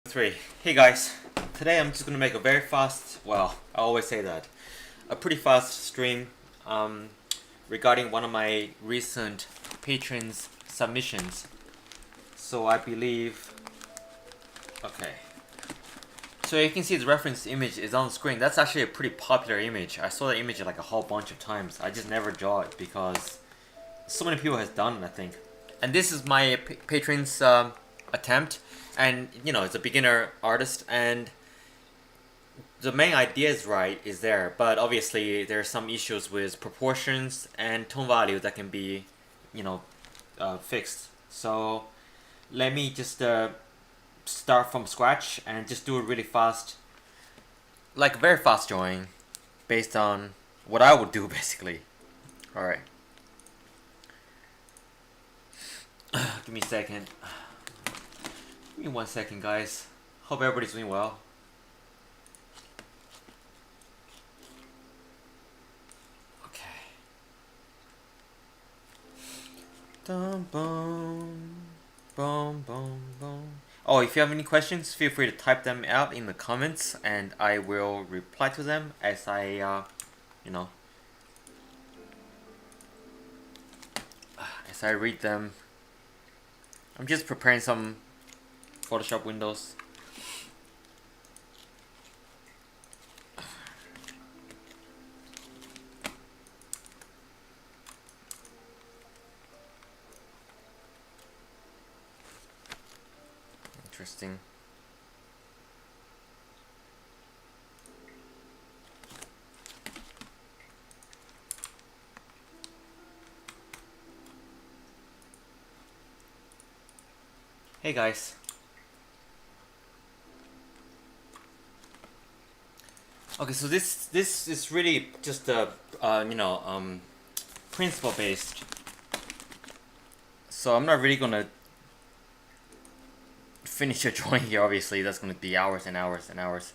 Three. Hey guys, today I'm just gonna make a very fast, well, I always say that, a pretty fast stream regarding one of my recent patrons' submissions. So I believe, okay. So you can see the reference image is on the screen. That's actually a pretty popular image. I saw the image like a whole bunch of times. I just never draw it because so many people has done it, I think. And this is my patron's attempt. And you know, it's a beginner artist, and the main idea is right, is there, but obviously there are some issues with proportions and tone value that can be, you know, fixed. So let me just start from scratch and just do it really fast, like very fast drawing, based on what I would do basically. All right. Give me a second. Give me 1 second, guys. Hope everybody's doing well. Okay. Dum bum, bum bum bum. Oh, if you have any questions, feel free to type them out in the comments, and I will reply to them as I, you know, as I read them. I'm just preparing some Photoshop windows. Interesting. Hey guys. Okay, so this is really just a principle based. So I'm not really gonna finish a drawing here. Obviously, that's gonna be hours and hours and hours.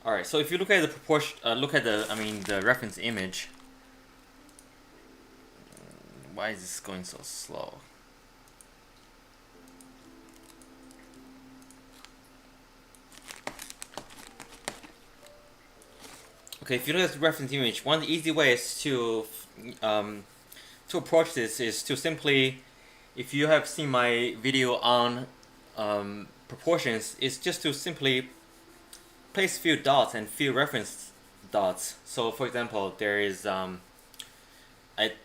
All right. So if you look at the proportion, look at the reference image. Why is this going so slow? Okay, if you look at the reference image, one easy way is to approach this is to simply, if you have seen my video on proportions, is just to simply place a few dots and few reference dots. So for example, there is a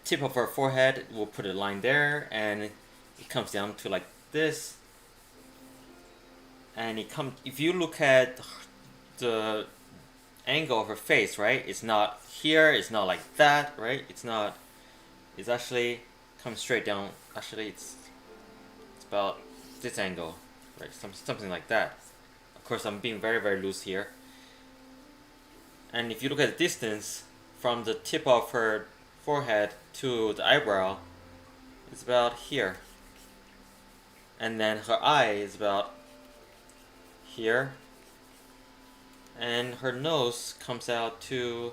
tip of her forehead, we'll put a line there, and it comes down to like this. And if you look at the angle of her face, right? It's not here, it's not like that, right? It's actually comes straight down. Actually, it's about this angle, right? Something like that. Of course, I'm being very, very loose here. And if you look at the distance from the tip of her forehead to the eyebrow, it's about here. And then her eye is about here. And her nose comes out to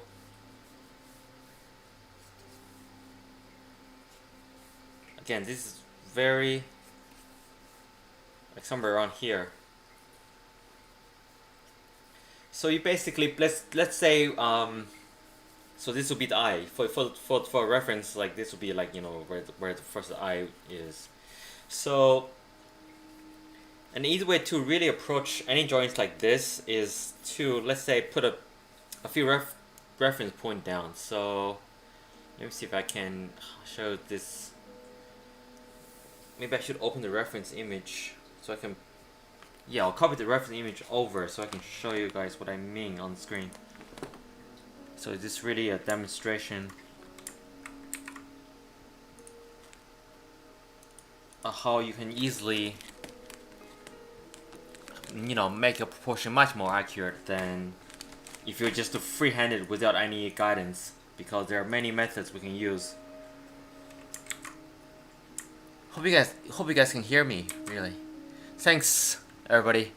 again, this is very like somewhere around here. So you basically let's say so this will be the eye for reference, like this will be like, you know, where the first eye is. So an easy way to really approach any drawings like this is to, let's say, put a few reference point down. So let me see if I can show this. Maybe I should open the reference image so I can, yeah, I'll copy the reference image over so I can show you guys what I mean on the screen. So is this really a demonstration of how you can easily, you know, make a proportion much more accurate than if you're just free-handed without any guidance, because there are many methods we can use. Hope you guys can hear me, really. Thanks, everybody.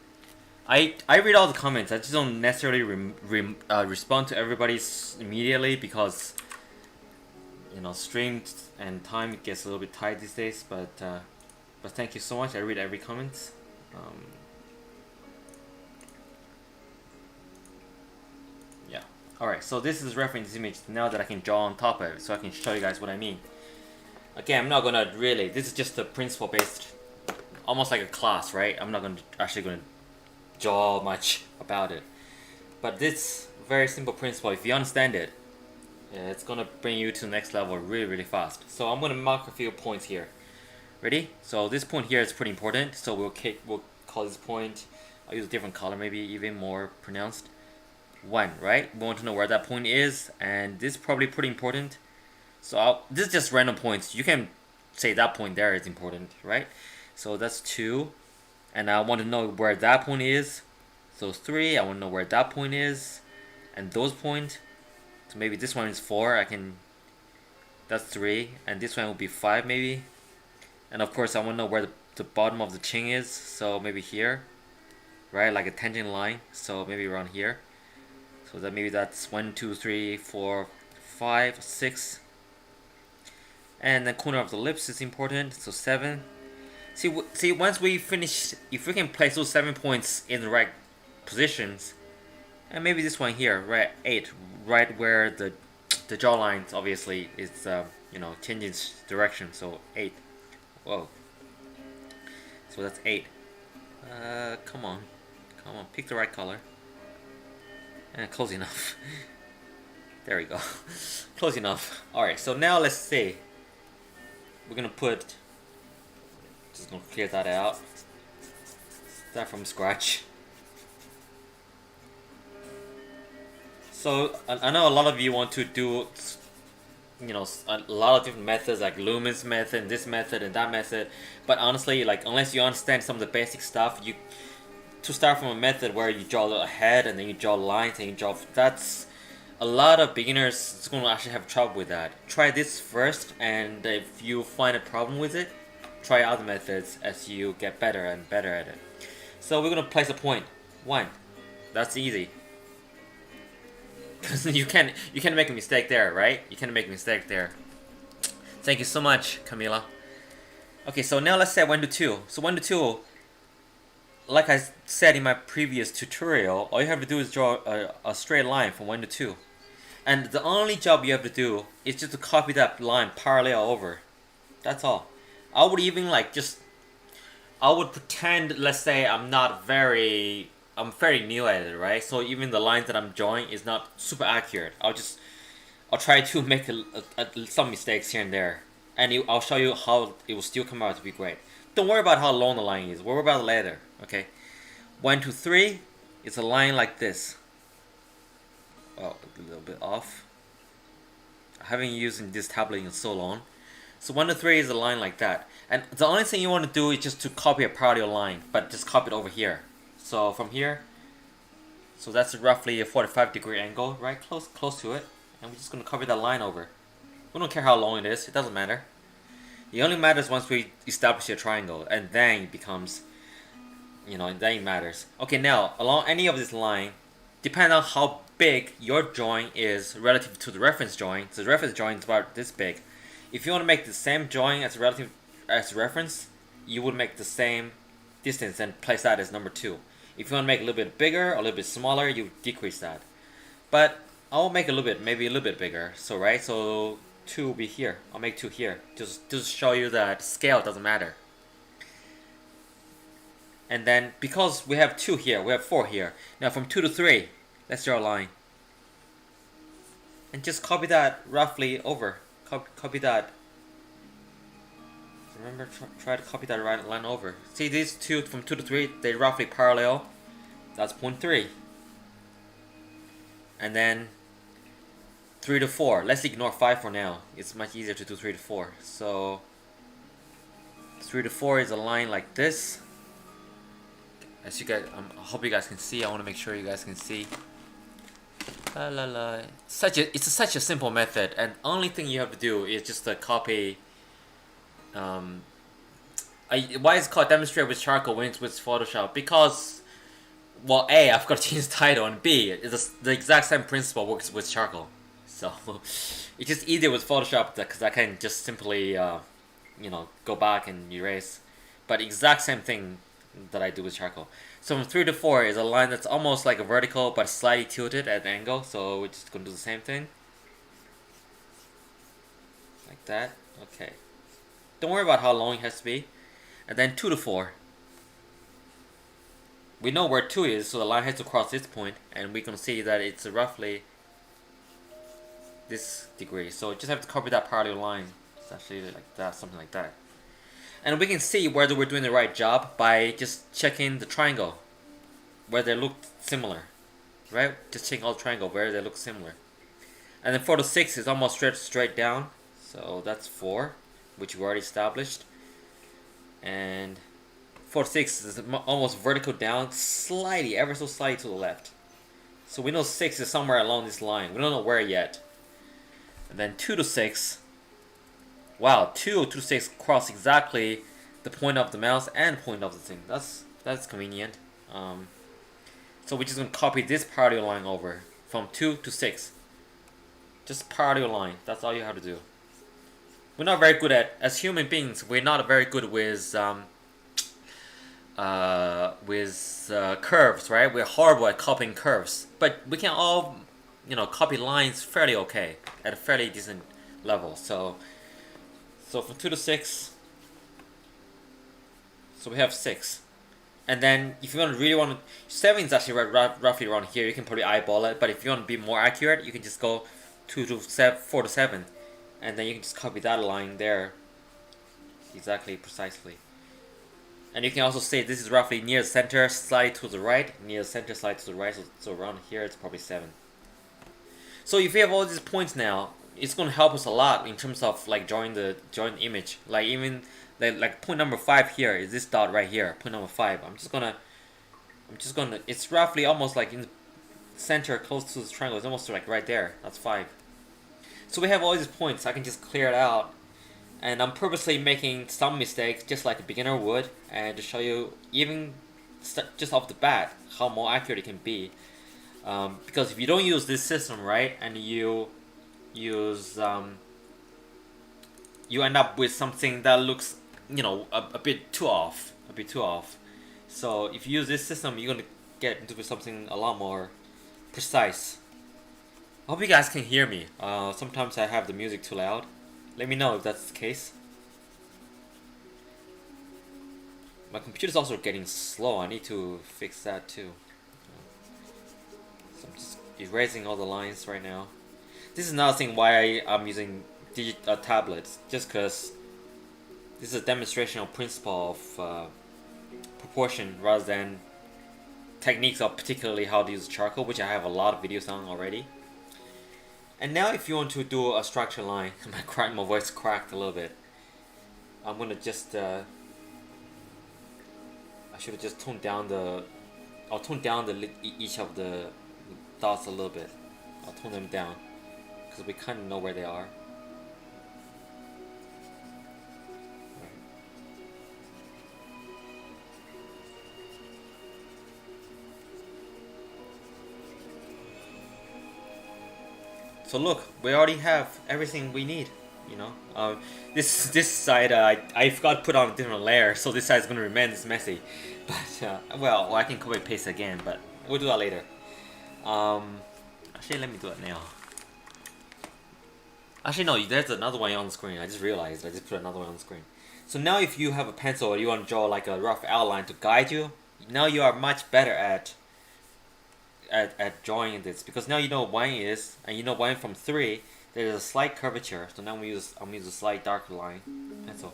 I read all the comments. I just don't necessarily respond to everybody's immediately because, you know, streams and time gets a little bit tight these days, but But thank you so much. I read every comment. Yeah. Alright, so this is reference image now that I can draw on top of it, so I can show you guys what I mean. Again, I'm not gonna really, this is just a principle based, almost like a class, right? I'm not actually gonna draw much about it. But this very simple principle, if you understand it, it's gonna bring you to the next level really fast. So I'm gonna mark a few points here. Ready? So this point here is pretty important. So we'll call this point, I'll use a different color, maybe even more pronounced. 1, right? We want to know where that point is, and this is probably pretty important. So this is just random points. You can say that point there is important, right? So that's 2, and I want to know where that point is. So 3, I want to know where that point is, and those points. So maybe this one is 4. That's 3, and this one will be 5 maybe. And of course, I want to know where the bottom of the chin is. So maybe here, right? Like a tangent line. So maybe around here. So that maybe that's 1, 2, 3, 4, 5, 6. And the corner of the lips is important. So 7. See, once we finish, if we can place those 7 points in the right positions, and maybe this one here, right? 8, right where the jawline obviously is, changing direction. So 8. Whoa. So that's 8. Come on, pick the right color. And close enough. There we go. Close enough. Alright, so now let's see. We're gonna just gonna clear that out. Start from scratch. So I know a lot of you want to do, a lot of different methods like Lumen's method, and this method, and that method. But honestly, like unless you understand some of the basic stuff, to start from a method where you draw a head and then you draw lines and you draw, that's a lot of beginners is going to actually have trouble with that. Try this first, and if you find a problem with it, try other methods as you get better and better at it. So we're going to place a point 1. That's easy. Because you can make a mistake there, right? You can make a mistake there. Thank you so much, Camila. Okay, so now let's say 1 to 2. So 1 to 2, like I said in my previous tutorial, all you have to do is draw a straight line from 1 to 2. And the only job you have to do is just to copy that line parallel over. That's all. I would even I would pretend, let's say I'm very new at it, right? So even the lines that I'm drawing is not super accurate. I'll try to make some mistakes here and there, and I'll show you how it will still come out to be great. Don't worry about how long the line is. Worry about it later, okay? 1, 2, 3. It's a line like this. Oh, a little bit off. I haven't used this tablet in so long. So 1 to 3 is a line like that. And the only thing you want to do is just to copy a parallel line, but just copy it over here. So from here, so that's roughly a 45-degree angle, right? Close to it. And we're just going to copy that line over. We don't care how long it is. It doesn't matter. It only matters once we establish a triangle, and then it becomes, then it matters. Okay, now, along any of this line, depending on how big your drawing is relative to the reference drawing, so the reference drawing is about this big. If you want to make the same drawing as reference, you would make the same distance and place that as number 2. If you want to make it a little bit bigger or a little bit smaller, you decrease that. But I'll make maybe a little bit bigger. So 2 will be here. I'll make 2 here. Just to show you that scale doesn't matter. And then because we have 2 here, we have 4 here. Now from 2 to 3, let's draw a line. And just copy that roughly over. Copy that. Remember, try to copy that line over. See these two from 2 to 3, they roughly parallel. That's point 3. And then 3 to 4. Let's ignore 5 for now. It's much easier to do 3 to 4. So 3 to 4 is a line like this. As you guys, I hope you guys can see. I want to make sure you guys can see. It's such a simple method, and only thing you have to do is just to copy. Why is it called demonstrate with charcoal when it's with Photoshop? Because, well, A, I've got to change the title, and B, the exact same principle works with charcoal. So it's just easier with Photoshop because I can just simply, go back and erase. but exact same thing that I do with charcoal. So from 3 to 4 is a line that's almost like a vertical but slightly tilted at an angle, so we're just going to do the same thing. Like that. Okay. Don't worry about how long it has to be. And then 2 to 4. We know where 2 is, so the line has to cross this point, and we can see that it's roughly this degree. So just have to copy that parallel line. It's actually like that, something like that. And we can see whether we're doing the right job by just checking the triangle, where they look similar, right? Just checking all the triangle where they look similar. And then 4 to 6 is almost straight down, so that's 4, which we already established. And 4 to 6 is almost vertical down, slightly, ever so slightly to the left. So we know 6 is somewhere along this line. We don't know where yet. And then 2 to 6. Wow, 2 to 6 cross exactly the point of the mouse and point of the thing. That's convenient. So we're just gonna copy this parallel line over from 2 to 6. Just parallel line. That's all you have to do. We're not very good at, as human beings, we're not very good with curves, right? We're horrible at copying curves, but we can all, copy lines fairly okay at a fairly decent level. So from 2 to 6, so we have 6, and then if you really want to, 7 is actually roughly around here. You can probably eyeball it, but if you want to be more accurate, you can just go 2 to 7, 4 to 7, and then you can just copy that line there, exactly, precisely. And you can also say this is roughly near the center, slightly to the right, near the center, slightly to the right, so around here it's probably 7. So if you have all these points now, it's going to help us a lot in terms of like drawing the image. Like even like point number 5 here is this dot right here, point number 5. I'm just gonna, it's roughly almost like in the center, close to the triangle. It's almost like right there. That's 5. So we have all these points. I can just clear it out. And I'm purposely making some mistakes, just like a beginner would, and to show you, even just off the bat, how more accurate it can be. Because if you don't use this system, right, and you use, you end up with something that looks, a bit too off, So if you use this system, you're gonna get into something a lot more precise. I hope you guys can hear me. Sometimes I have the music too loud. Let me know if that's the case. My computer's also getting slow. I need to fix that too. So I'm just erasing all the lines right now. This is another thing why I'm using tablets, just because this is a demonstration of principle of proportion rather than techniques of particularly how to use charcoal, which I have a lot of videos on already. And now if you want to do a structure line, my voice cracked a little bit. I'm gonna just, I should have just toned down I'll tone down each of the dots a little bit. I'll tone them down, because we kind of know where they are. So look, we already have everything we need, This side, I forgot to put on a different layer, so this side is going to remain this messy. But, well, I can copy and paste again, but we'll do that later. Actually, let me do it now. Actually, no, there's another one on the screen. I just realized I just put another one on the screen. So now if you have a pencil or you want to draw like a rough outline to guide you, now you are much better at drawing this, because now you know 1 is, and you know 1 from 3, there's a slight curvature. So now I'm gonna use a slight darker line pencil.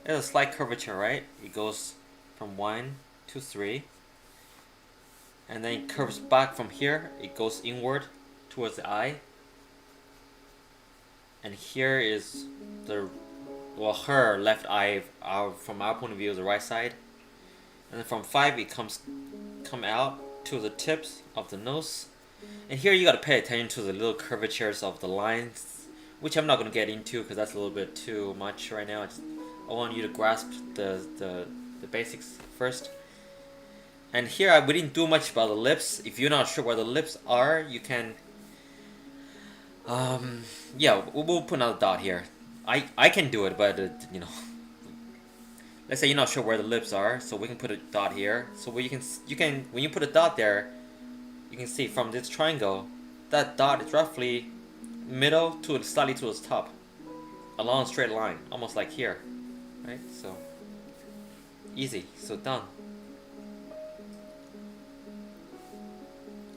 There's a slight curvature, right? It goes from 1 to 3, and then it curves back from here. It goes inward towards the eye, and here is her left eye. From our point of view, is the right side, and then from 5 it come out to the tips of the nose. And here you gotta pay attention to the little curvatures of the lines, which I'm not gonna get into because that's a little bit too much right now. I want you to grasp the basics first. And here we didn't do much about the lips. If you're not sure where the lips are, you can yeah, we'll put another dot here. I can do it, but let's say you're not sure where the lips are, so we can put a dot here. So where you can when you put a dot there, you can see from this triangle, that dot is roughly middle to slightly towards the top, along a straight line, almost like here, right? So easy, so done.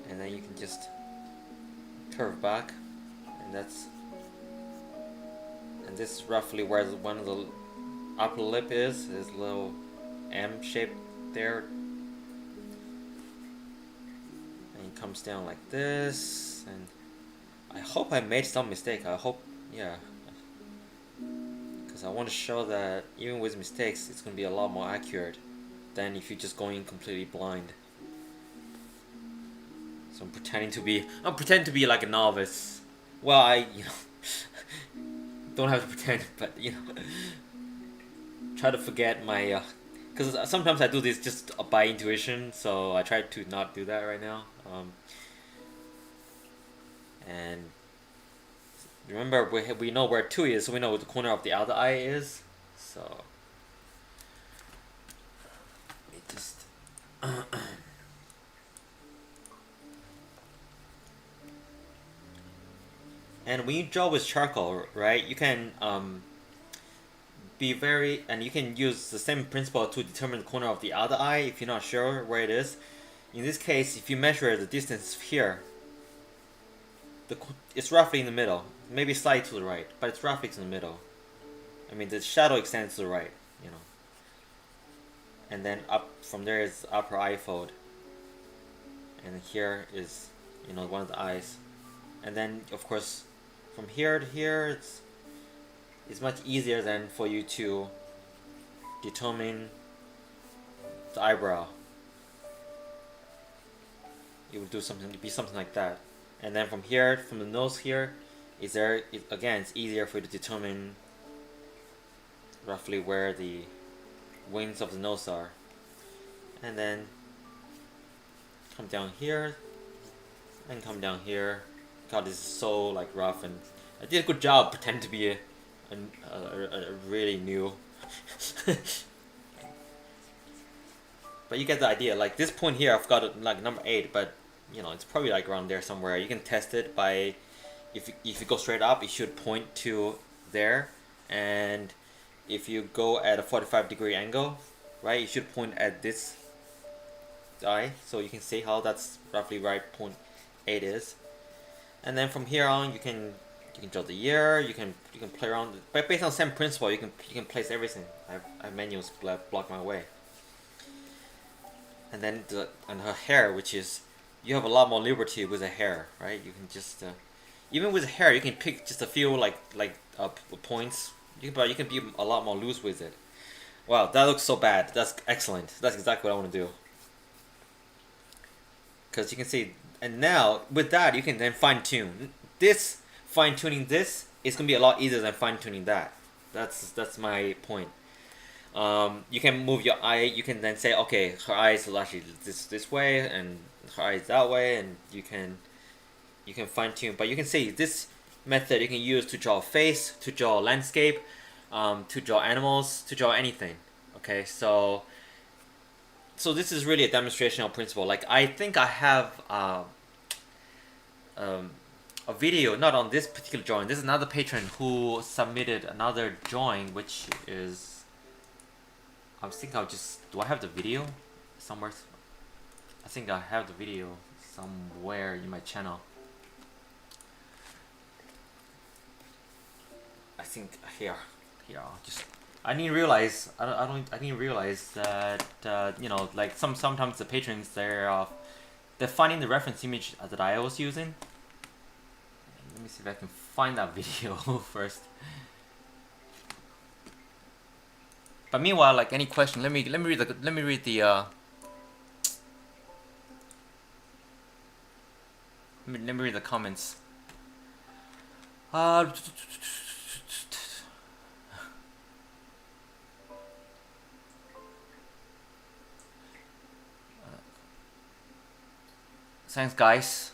And then you can just curve back, and this is roughly where one of the upper lip is a little M shape there, and it comes down like this. And I hope I made some mistake. I hope, yeah, because I want to show that even with mistakes, it's gonna be a lot more accurate than if you're just going completely blind. So I'm pretending to be like a novice. Well, I don't have to pretend, but try to forget my because sometimes I do this just by intuition, so I try to not do that right now. And remember, we know where 2 is, so we know what the corner of the other eye is. So let me just and when you draw with charcoal, right, you can you can use the same principle to determine the corner of the other eye if you're not sure where it is. In this case, if you measure the distance here, it's roughly in the middle, maybe slightly to the right, but it's roughly in the middle. I mean, the shadow extends to the right, and then up from there is the upper eye fold, and here is one of the eyes, and then of course from here to here it's much easier than for you to determine the eyebrow. It would be something like that. And then from here, from the nose here, again, it's easier for you to determine roughly where the wings of the nose are. And then come down here, and come down here. God, this is so like rough, and I did a good job pretending to be a really new. But you get the idea. Like this point here, I've got it like number 8, but it's probably like around there somewhere. You can test it by if you go straight up, it should point to there, and if you go at a 45-degree angle, right, it should point at this eye. So you can see how that's roughly right point 8 is. And then from here on, you can draw the ear. You can play around, but based on the same principle, you can place everything. I have menus block my way. And then her hair, which is, you have a lot more liberty with the hair, right? You can just even with the hair, you can pick just a few like points. You can be a lot more loose with it. Wow, that looks so bad. That's excellent. That's exactly what I want to do. Because you can see, and now with that you can then fine tune. Fine tuning this is gonna be a lot easier than fine tuning that. That's my point. You can move your eye. You can then say, okay, her eyes are actually this way, and her eyes that way, and you can fine tune. But you can see this method you can use to draw a face, to draw a landscape, to draw animals, to draw anything. Okay, so this is really a demonstration of principle. Like I think I have a video, not on this particular drawing. This is another patron who submitted another drawing, which is, I think do I have the video somewhere? I think I have the video somewhere in my channel. I think here, I didn't realize that like sometimes the patrons they're finding the reference image that I was using. Let me see if I can find that video first. But meanwhile, like any question, let me read the comments. Thanks, guys.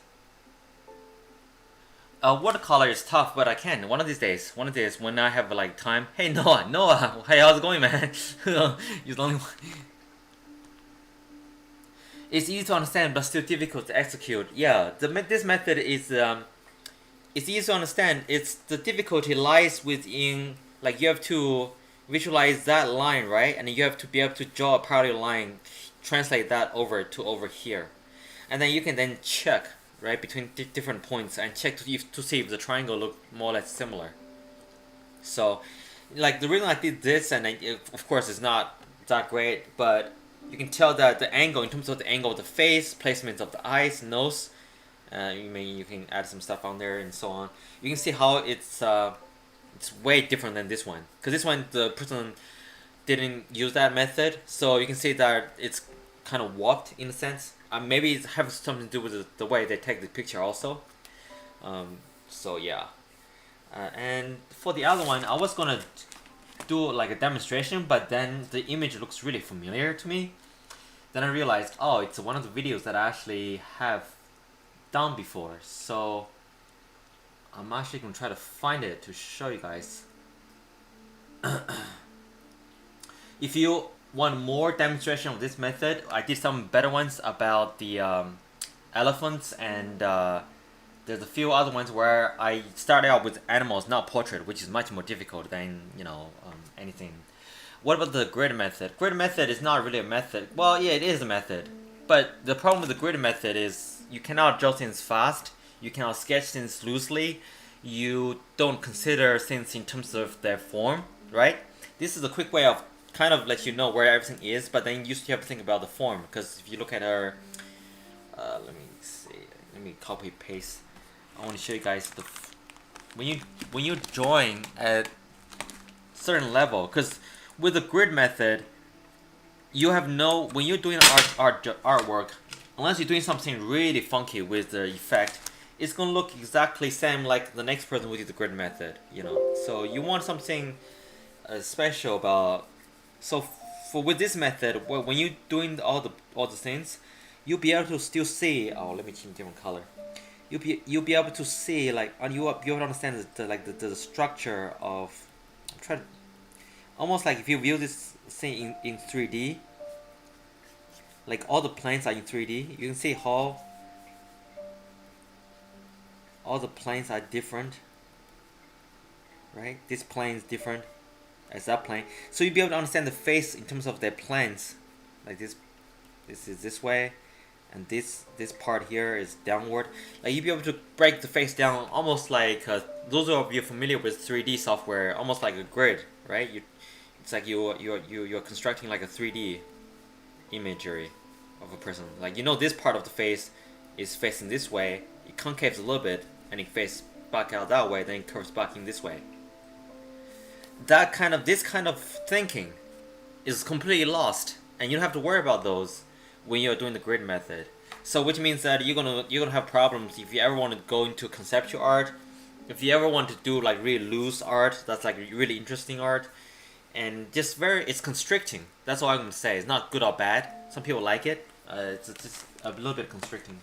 Watercolor is tough, but I can. One of these days when I have like time. Hey Noah, hey, how's it going, man? You're the only one. It's easy to understand, but still difficult to execute. Yeah, this method is it's easy to understand. It's the difficulty lies within, like, you have to visualize that line, right? And you have to be able to draw a parallel line, translate that over here, and then you can then check, right, between different points and check to see if the triangle look more or less similar. So, like, the reason I did this, and of course it's not that great, but you can tell that the angle, in terms of the angle of the face, placement of the eyes, nose, you can add some stuff on there and so on. You can see how it's way different than this one, because this one the person didn't use that method, so you can see that it's kind of warped in a sense. Maybe it has something to do with the way they take the picture also. So yeah. And for the other one, I was gonna do like a demonstration, but then the image looks really familiar to me. Then I realized, oh, it's one of the videos that I actually have done before. So I'm actually gonna try to find it to show you guys. If you want more demonstration of this method, I did some better ones about the elephants, and there's a few other ones where I started out with animals, not portrait, which is much more difficult than, anything. What about the grid method? Grid method is not really a method. Well, yeah, it is a method, but the problem with the grid method is you cannot draw things fast, you cannot sketch things loosely, you don't consider things in terms of their form, right? This is a quick way of kind of let you know where everything is, but then you still have to think about the form, because if you look at her, let me see, let me copy paste. I want to show you guys when you drawing at certain level, because with the grid method, you have when you're doing artwork, unless you're doing something really funky with the effect, it's gonna look exactly same like the next person who did the grid method, So you want something special about. So with this method, when you're doing all the things, you'll be able to still see. Oh, let me change different color. You'll be able to see, like, and you'll be able to understand the structure of. Almost like if you view this thing in 3D, like all the planes are in 3D, you can see how all the planes are different, right? This plane is different as that plane, so you'll be able to understand the face in terms of their planes. Like this is this way, and this part here is downward. Like you'll be able to break the face down almost like those of you familiar with 3D software, almost like a grid, right? It's like you're constructing like a 3D imagery of a person. Like, this part of the face is facing this way, it concaves a little bit, and it faces back out that way, then it curves back in this way. This kind of thinking is completely lost, and you don't have to worry about those when you're doing the grid method. So which means that you're gonna have problems if you ever want to go into conceptual art, if you ever want to do like really loose art that's like really interesting art, and it's constricting. That's all I'm gonna say. It's not good or bad. Some people like it. It's just a little bit constricting.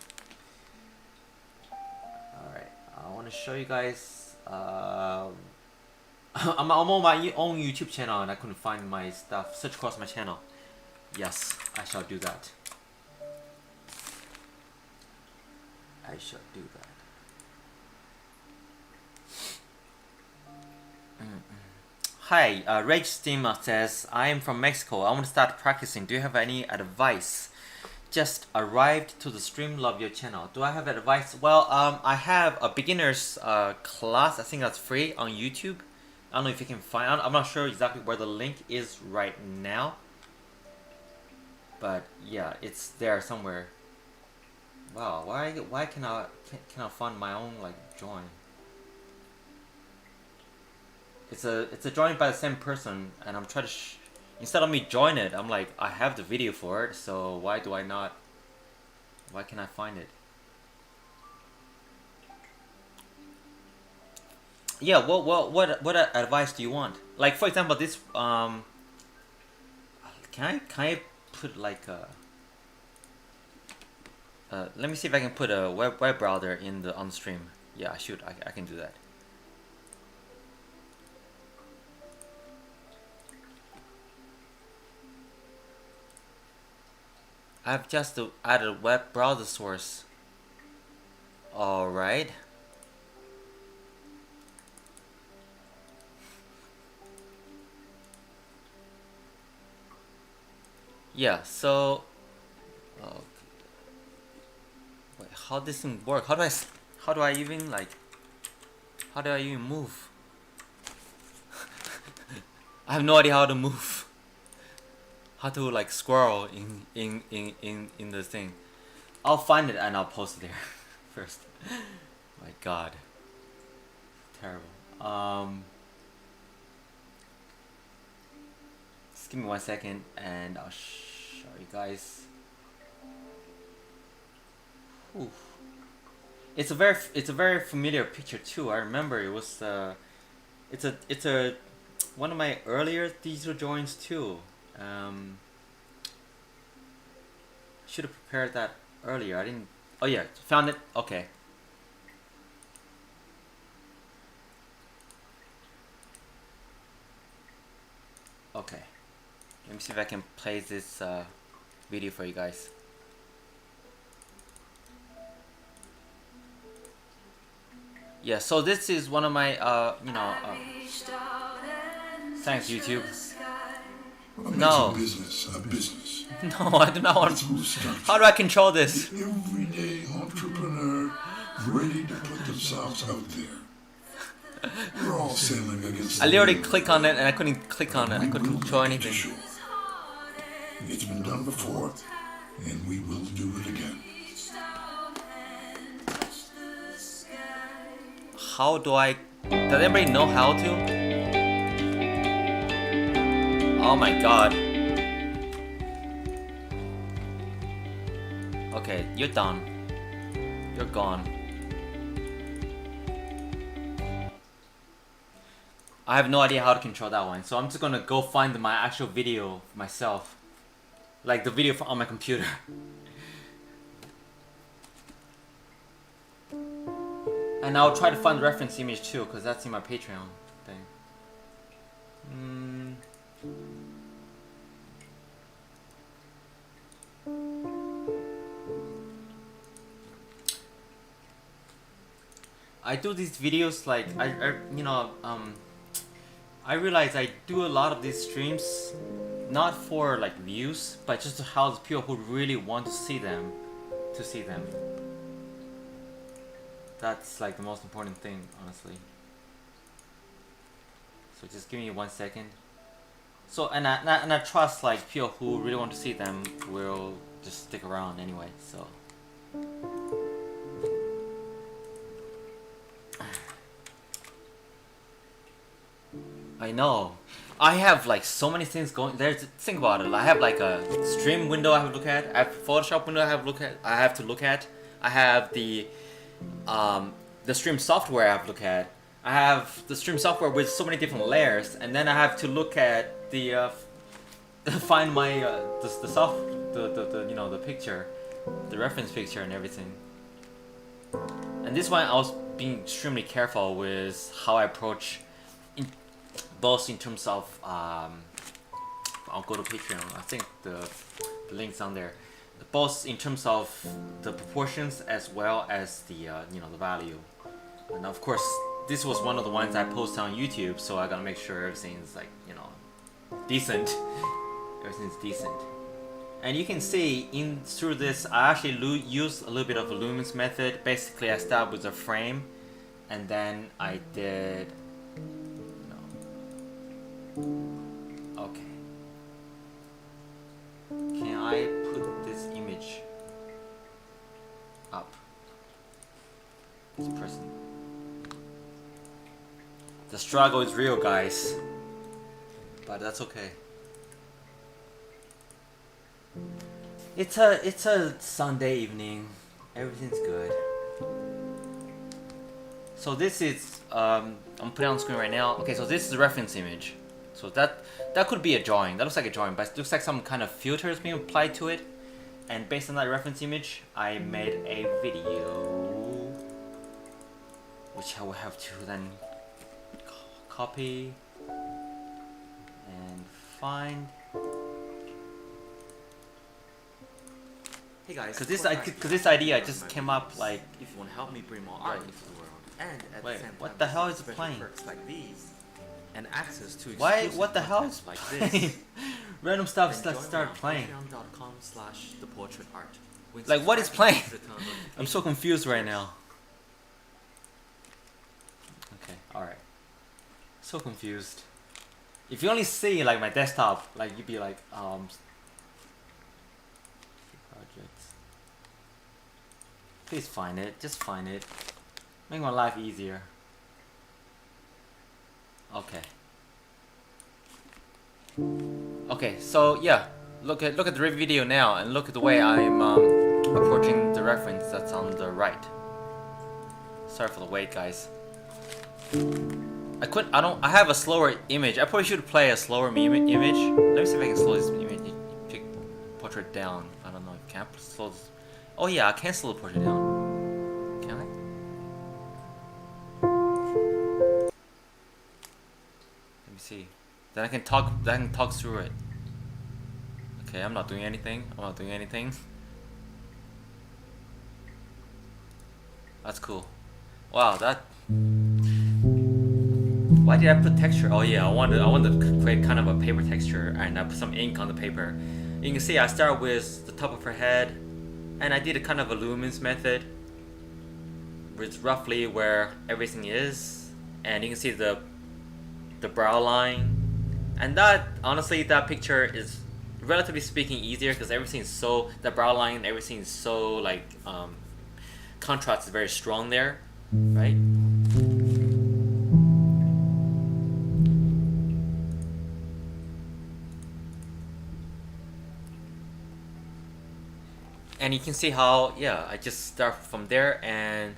Alright, I want to show you guys. I'm on my own YouTube channel and I couldn't find my stuff. Search across my channel. Yes, I shall do that. I shall do that. Hi, Rage Steamer says, I am from Mexico. I want to start practicing. Do you have any advice? Just arrived to the stream, love your channel. Do I have advice? Well, I have a beginner's class. I think that's free on YouTube. I don't know if you can find. I'm not sure exactly where the link is right now, but yeah, it's there somewhere. Wow, why can I find my own like drawing? It's a drawing by the same person, and I'm trying to instead of me drawing it, I'm like, I have the video for it, so why can't I find it? Yeah, what advice do you want? Like, for example, this can I put like a let me see if I can put a web browser on the stream. Yeah, shoot, I can do that. I've just added a web browser source. Alright. Yeah, so wait, how does this work? How do I even like, how do I even move? I have no idea how to move. How to like scroll in the thing. I'll find it and I'll post it there first. My god. Terrible. Just give me 1 second and I'll show you guys. Oof. It's a very familiar picture too. I remember it was it's a one of my earlier digital drawings too. Should have prepared that earlier. I didn't. Oh yeah, found it. Okay. Okay. Let me see if I can play this video for you guys. Yeah, so this is one of my, thanks YouTube. No. A business. No, I do not want. How do I control this? Everyday entrepreneur ready to put themselves out there. We're all sailing against. I literally click on it and I couldn't click on it. I couldn't control anything. It's been done before, and we will do it again. How do I? Does anybody know how to? Oh my god. Okay, you're done. You're gone. I have no idea how to control that one, so I'm just gonna go find my actual video myself. Like the video on my computer. And I'll try to find the reference image too, because that's in my Patreon thing. I do these videos like I realize I do a lot of these streams not for like views, but just to help the people who really want to see them That's like the most important thing, honestly. So just give me 1 second. So and I trust like people who really want to see them will just stick around anyway. So. I know. I have like so many things going. Think about it. I have like a stream window I have to look at. I have a Photoshop window I have to look at. I have the stream software I have to look at. I have the stream software with so many different layers, and then I have to look at the find my the picture, the reference picture and everything. And this one I was being extremely careful with how I approach, both in terms of I'll go to Patreon. I think the link's on there. Both in terms of the proportions as well as the the value. And of course, this was one of the ones I posted on YouTube, so I gotta make sure everything's like decent. Everything's decent. And you can see through this, I actually used a little bit of a lumens method. Basically, I started with a frame, and then I did. Okay. Can I put this image up? This person. The struggle is real, guys. But that's okay. It's a Sunday evening. Everything's good. So this is I'm putting it on screen right now. Okay, so this is the reference image. So that could be a drawing. That looks like a drawing, but it looks like some kind of filters being applied to it. And based on that reference image, I made a video. which I will have to then copy and find. Hey guys, Because this idea just came up like. if you want to help me bring more art into the world, and at Wait, the same time, what the hell is it special playing? perks like these, and access to Why? exclusive What the hell is content like playing? this, Random stuff then join me started on playing. patreon.com/theportraitart. When Like, what is subscribing, playing? return notifications. I'm so confused right now. Okay, alright. So confused. If you only see like my desktop, like you'd be like, projects. Please find it. Just find it. Make my life easier. Okay. Okay, so yeah, look at the video now and look at the way I'm approaching the reference that's on the right. Sorry for the wait, guys. I have a slower image. I probably should play a slower image. Let me see if I can slow this image portrait down. I don't know if I can slow this. Oh yeah, I can slow the portrait down. Can I? Let me see. Then I can talk through it. Okay, I'm not doing anything. That's cool. Wow, that. Why did I put texture? Oh yeah, I wanted to create kind of a paper texture, and I put some ink on the paper. You can see I start with the top of her head, and I did a kind of a lumens method, with roughly where everything is, and you can see the brow line, and that honestly that picture is relatively speaking easier because everything is so the brow line and everything is so like contrast is very strong there, right? And you can see how, yeah, I just start from there, and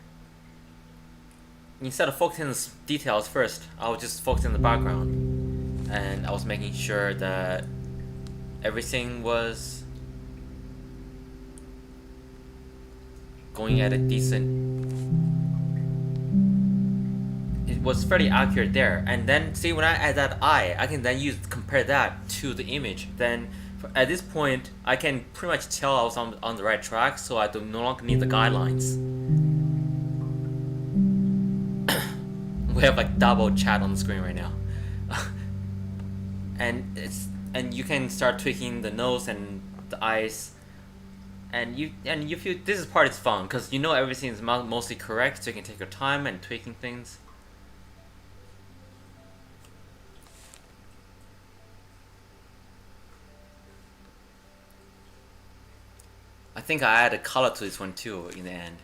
instead of focusing on the details first, I was just focusing on the background, and I was making sure that everything was going at a decent. It was fairly accurate there, and then see when I add that eye, I can then compare that to the image. Then at this point, I can pretty much tell I was on the right track, so I do no longer need the guidelines. We have like double chat on the screen right now, and you can start tweaking the nose and the eyes, and you feel this part is fun because you know everything is mostly correct, so you can take your time and tweaking things. I think I added color to this one too in the end.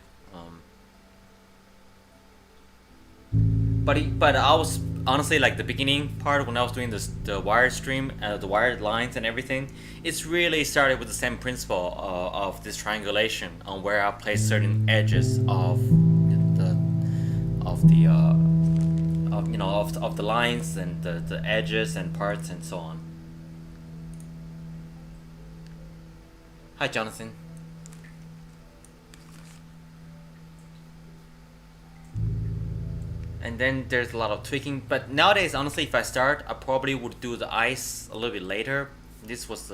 But I was honestly like the beginning part when I was doing the wired stream, the wired lines and everything. It's really started with the same principle of this triangulation on where I place certain edges of the lines and the edges and parts and so on. Hi, Jonathan. And then there's a lot of tweaking, but nowadays, honestly, if I start, I probably would do the eyes a little bit later. This was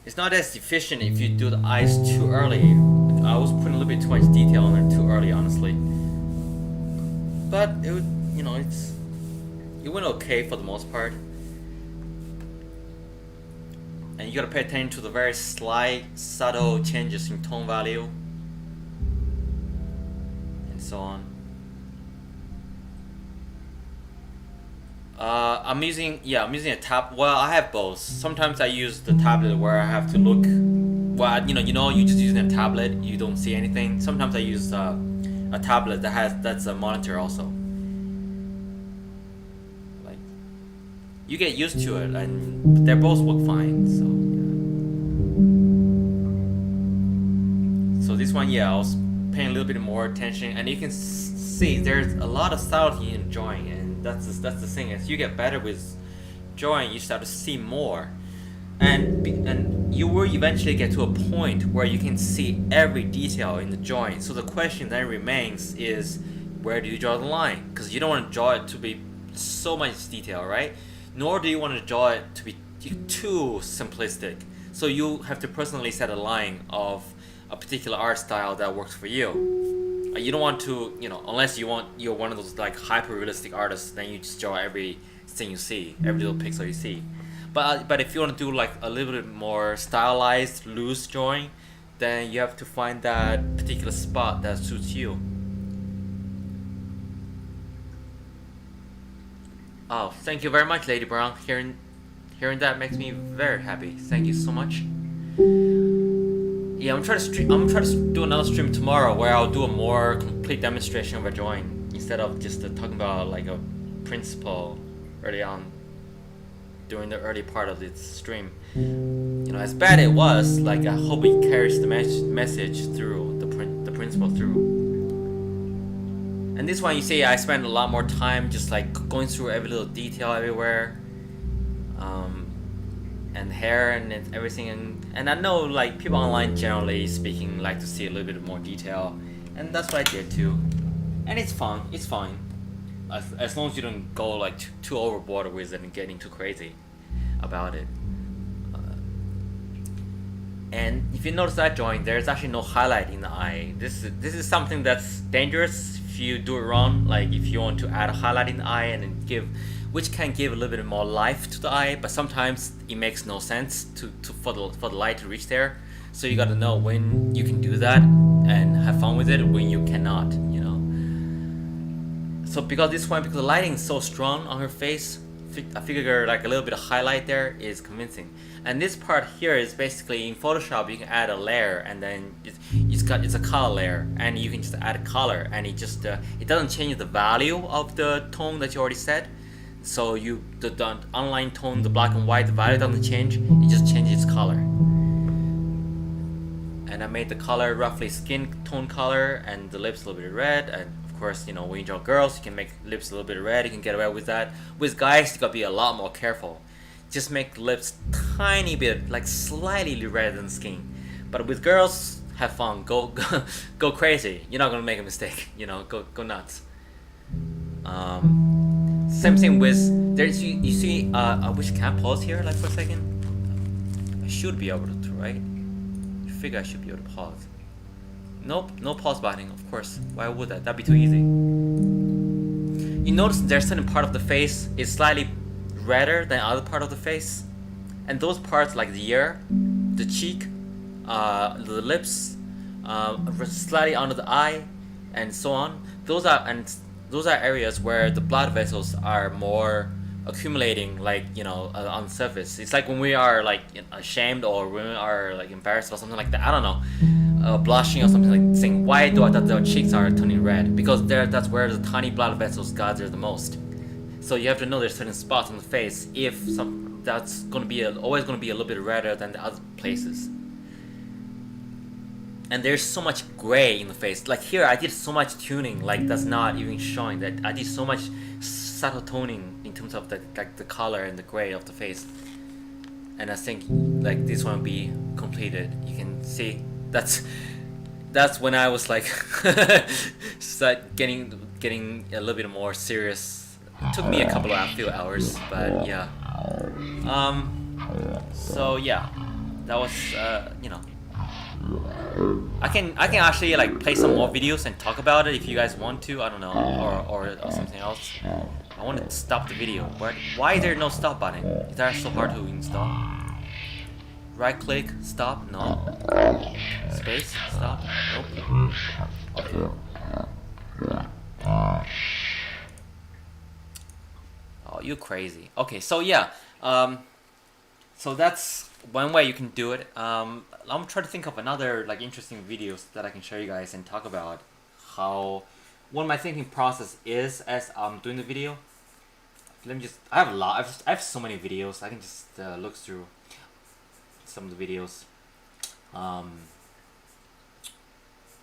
it's not as efficient if you do the eyes too early. I was putting a little bit too much detail on there too early, honestly. But it would, it went okay for the most part. And you gotta pay attention to the very slight, subtle changes in tone value, and so on. I'm using a tab. Well, I have both. Sometimes I use the tablet where I have to look. Well, you just using a tablet, you don't see anything. Sometimes I use a tablet that's a monitor also. Like, you get used to it, and they both work fine. So this one, I was paying a little bit more attention, and you can see there's a lot of subtlety in drawing, and that's the thing. As you get better with drawing, you start to see more, and you will eventually get to a point where you can see every detail in the drawing. So the question then remains is, where do you draw the line? Because you don't want to draw it to be so much detail, right? Nor do you want to draw it to be too simplistic. So you have to personally set a line of a particular art style that works for you. You don't want to, unless you're one of those like hyper realistic artists, then you just draw everything you see, every little pixel you see. But if you want to do like a little bit more stylized, loose drawing, then you have to find that particular spot that suits you. Oh, thank you very much, Lady Brown. Hearing that makes me very happy. Thank you so much. Yeah, I'm trying to do another stream tomorrow where I'll do a more complete demonstration of a drawing instead of just talking about like a principle early on during the early part of this stream. As bad it was, like I hope it carries the message through, the principle through. And this one, you see, I spend a lot more time just like going through every little detail everywhere, and hair and everything. And I know like people online, generally speaking, like to see a little bit more detail, and that's what I did too. And it's fun. It's fine, as long as you don't go like too overboard with it and getting too crazy about it. And if you notice that drawing, there's actually no highlight in the eye. This is something that's dangerous if you do it wrong. Like if you want to add a highlight in the eye and then which can give a little bit more life to the eye, but sometimes it makes no sense for the light to reach there. So you got to know when you can do that and have fun with it, when you cannot. So because the lighting is so strong on her face, I figure like a little bit of highlight there is convincing. And this part here is basically in Photoshop you can add a layer, and then it's a color layer, and you can just add a color, and it just it doesn't change the value of the tone that you already set. So the online tone, the black and white, the value doesn't change, it just changes its color. And I made the color roughly skin tone color, and the lips a little bit red. And of course, when you draw girls, you can make lips a little bit red, you can get away with that. With guys, you gotta be a lot more careful. Just make lips tiny bit, like slightly redder than skin. But with girls, have fun, go crazy. You're not gonna make a mistake, go nuts. Same thing with you see. I wish I can pause here like for a second. I should be able to, right? I figure I should be able to pause. Nope, no pause button, of course. Why would that? That'd be too easy. You notice there's certain part of the face is slightly redder than other part of the face, and those parts like the ear, the cheek, the lips, slightly under the eye, and so on. Those are areas where the blood vessels are more accumulating, like on the surface. It's like when we are like ashamed, or when we are like embarrassed or something like that. I don't know, blushing or something like saying, why do I thought their cheeks are turning red? Because that's where the tiny blood vessels gather the most. So you have to know there's certain spots on the face that's gonna be always gonna be a little bit redder than the other places. And there's so much gray in the face. Like here, I did so much tuning, like that's not even showing. That I did so much subtle toning in terms of the color and the gray of the face. And I think like this one will be completed. You can see that's when I was like start getting a little bit more serious. It took me a few hours, but yeah. So yeah, that was I can actually like play some more videos and talk about it if you guys want to. I don't know, or something else. I want to stop the video. Why is there no stop button? Is that so hard to install? Right click, stop, no. Space, stop, nope. Okay. Oh, you crazy. Okay, so yeah. So that's one way you can do it. I'm trying to think of another like interesting videos that I can show you guys and talk about what my thinking process is as I'm doing the video. Let me just. I have a lot. I have so many videos. I can just look through some of the videos.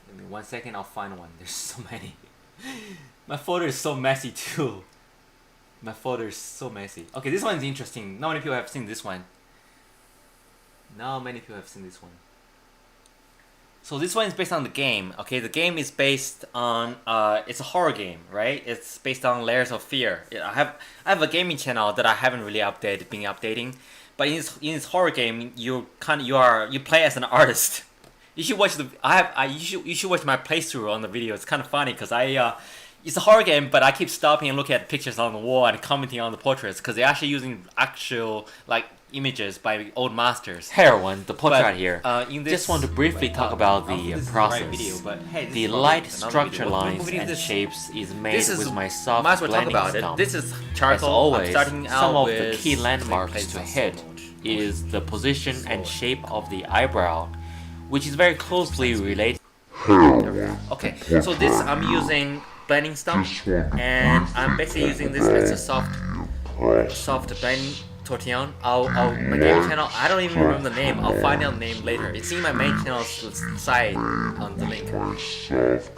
Give me 1 second. I'll find one. There's so many. My folder is so messy too. My folder is so messy. Okay, this one's interesting. Not many people have seen this one. So So this one is based on the game. Okay, the game is based on it's a horror game, right? It's based on Layers of Fear. I have a gaming channel that I haven't really been updating, but in this horror game, you play as an artist. You should watch you should watch my playthrough on the video. It's kind of funny because it's a horror game, but I keep stopping and looking at pictures on the wall and commenting on the portraits because they're actually using actual images by old masters. Hey everyone, the portrait here. Just want to briefly talk about the process. The light structure lines video and this- shapes is made This is with my soft might as well talk blending about it. stump. This is As charcoal. always, I'm starting out some of with the key landmarks to hit is the position and shape of the eyebrow, which is very closely related. Okay, so this I'm using blending stump, and I'm basically using this as a soft blending tortillon. My game channel, I don't even remember the name. I'll find out the name later. It's in my main channel's side on the link.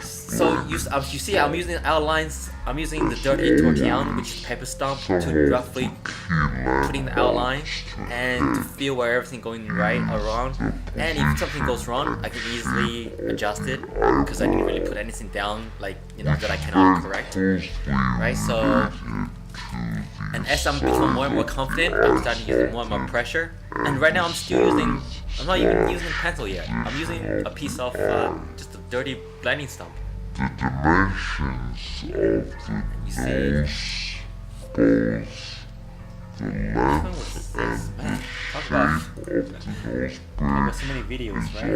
So you see, I'm using outlines. I'm using the dirty tortillon, which is paper stump, to roughly putting the outline and to feel where everything going right or wrong. And if something goes wrong, I can easily adjust it because I didn't really put anything down that I cannot correct. Right? So. And as I'm becoming more and more confident, I'm starting using more and more pressure. And right now I'm not even using a pencil yet. I'm using a piece of just a dirty blending stump. You see, man, talk about so many videos, right?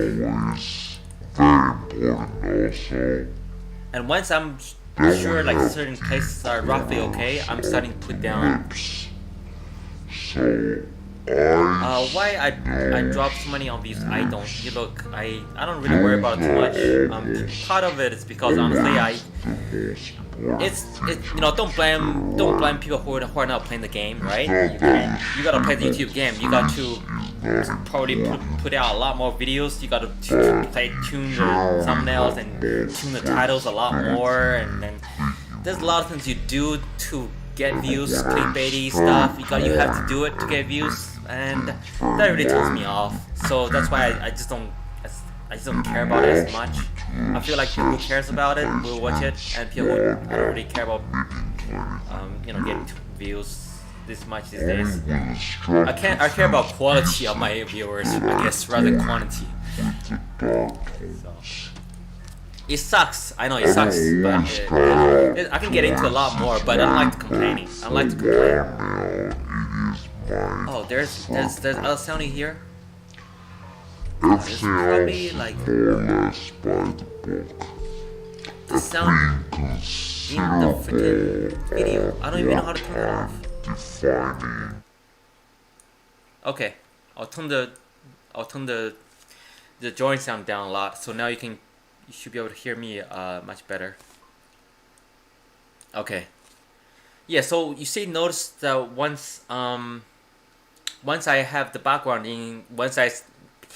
And once I'm sure certain places are roughly okay, I'm starting to put down why I dropped so many of these. I don't really worry about it too much. Part of it is because honestly don't blame people who are not playing the game, right? You gotta play the YouTube game. You got to probably put out a lot more videos. You got to tune the thumbnails and tune the titles a lot more, and then there's a lot of things you do to get views, clickbaity stuff. You have to do it to get views, and that really turns me off. So that's why I just don't care about it as much. I feel like people who cares about it will watch it, and people who I don't really care about getting views this much these days. I care about quality of my viewers, I guess, rather than quantity. So, it sucks. I know it sucks, but I can get into a lot more. But I don't like complaining. I don't like to complain. Oh, there's other sounding here. It's probably the sound in the freaking video. I don't even know how to turn it off. Okay, I'll turn the joint sound down a lot, so now you should be able to hear me much better. Okay. Yeah, so notice that once I have the background in, once I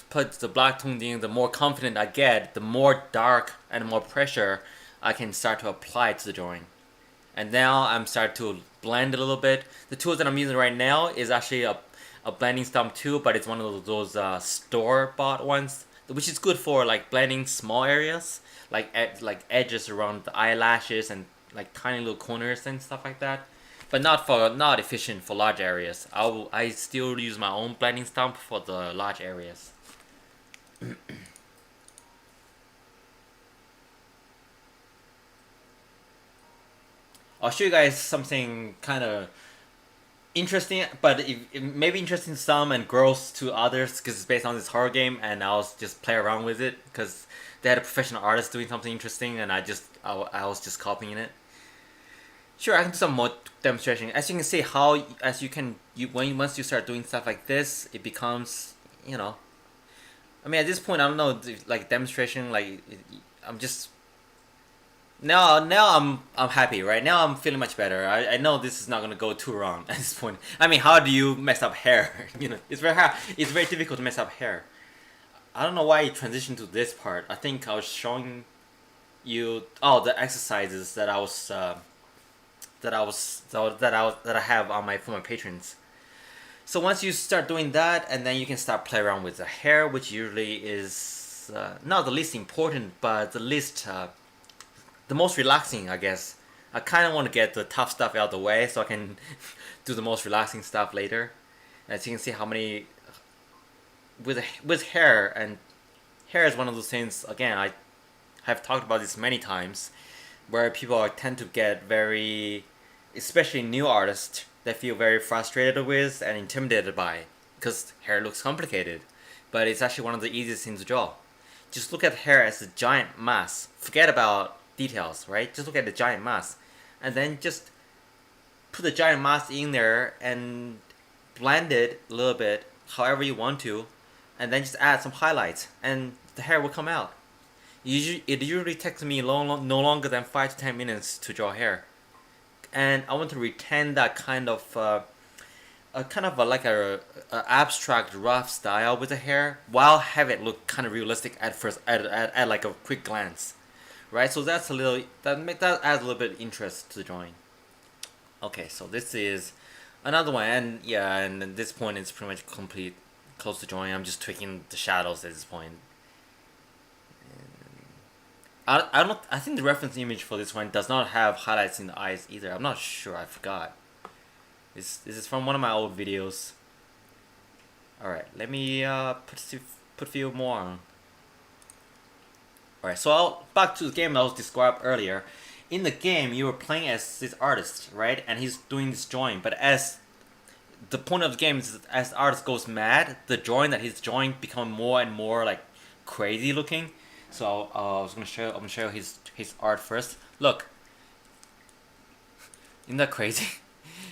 put the black tone in, the more confident I get, the more dark and more pressure I can start to apply to the drawing. And now I'm starting to blend it a little bit. The tools that I'm using right now is actually a blending stump tool, but it's one of those store-bought ones, which is good for blending small areas, like edges around the eyelashes and tiny little corners and stuff like that. But not efficient for large areas. I still use my own blending stump for the large areas. I'll show you guys something kind of interesting, but it may be interesting to some and gross to others because it's based on this horror game, and I'll just play around with it because they had a professional artist doing something interesting, and I was just copying it. Sure, I can do some more demonstration. As you can see, once you start doing stuff like this, it becomes, I mean, at this point, I don't know, demonstration, I'm just. Now I'm happy, right? Now I'm feeling much better. I know this is not gonna go too wrong at this point. I mean, how do you mess up hair? It's very hard. It's very difficult to mess up hair. I don't know why I transitioned to this part. I think I was showing you the exercises that I have for my patrons. So once you start doing that, and then you can start play around with the hair, which usually is not the least important, but the most relaxing, I guess. I kind of want to get the tough stuff out of the way so I can do the most relaxing stuff later. As you can see how many with hair, and hair is one of those things, again, I have talked about this many times, where people tend to get very, especially new artists, they feel very frustrated with and intimidated by, because hair looks complicated, but it's actually one of the easiest things to draw. Just look at hair as a giant mass. Forget about details, right? Just look at the giant mass, and then just put the giant mass in there and blend it a little bit, however you want to, and then just add some highlights, and the hair will come out. It usually takes me no longer than 5 to 10 minutes to draw hair, and I want to retain that kind of like a abstract rough style with the hair, while have it look kind of realistic at first, at like a quick glance, right? So that's a little that adds a little bit of interest to the drawing. Okay, so this is another one, and yeah, and at this point it's pretty much complete, close to drawing. I'm just tweaking the shadows at this point. I think the reference image for this one does not have highlights in the eyes either. I'm not sure. I forgot. This is from one of my old videos. All right, let me put a few more on. All right, so back to the game I was described earlier. In the game, you were playing as this artist, right? And he's doing this drawing. But as the point of the game is, as the artist goes mad, the drawing that he's drawing become more and more like crazy looking. So I'm gonna show you his art first. Look, isn't that crazy?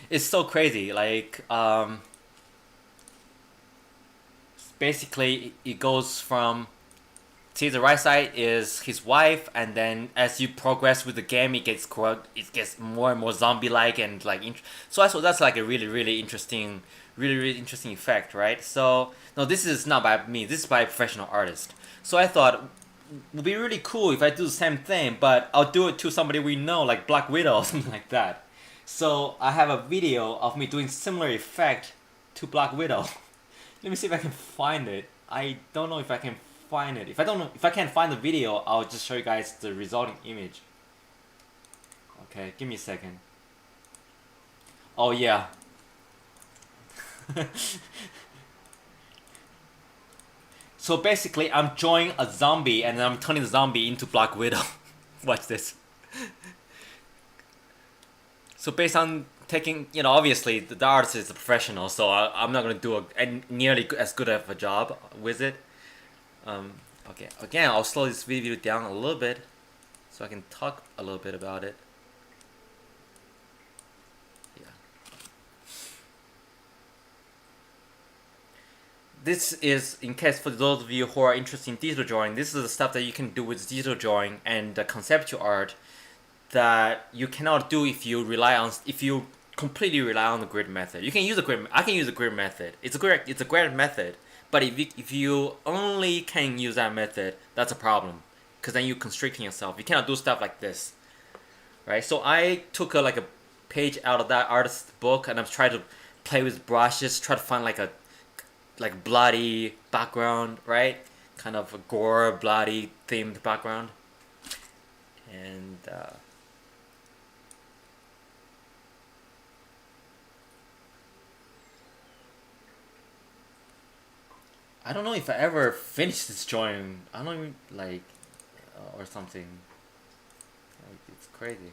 It's so crazy. Like basically it goes from, see, the right side is his wife, and then as you progress with the game, it gets more and more zombie-like, and like so that's like a really interesting effect, right? So no, this is not by me. This is by a professional artist. So I thought it would be really cool if I do the same thing, but I'll do it to somebody we know, like Black Widow or something like that. So I have a video of me doing similar effect to Black Widow. Let me see if I can find it. I don't know if I can find it. If I can't find the video, I'll just show you guys the resulting image. Okay, give me a second. Oh yeah. So basically, I'm drawing a zombie and then I'm turning the zombie into Black Widow. Watch this. So based on taking, obviously the artist is a professional, so I'm not gonna do nearly as good of a job with it. Okay, again, I'll slow this video down a little bit so I can talk a little bit about it. Yeah. This is, in case for those of you who are interested in digital drawing, this is the stuff that you can do with digital drawing and conceptual art that you cannot do if you completely rely on the grid method. You can use I can use the grid method. It's a great method. But if you only can use that method, that's a problem, because then you're constricting yourself. You cannot do stuff like this, right? So I took like a page out of that artist's book, and I'm trying to play with brushes, try to find like a bloody background, right? Kind of a gore, bloody themed background, and I don't know if I ever finished this drawing. I don't even like, or something. Like, it's crazy.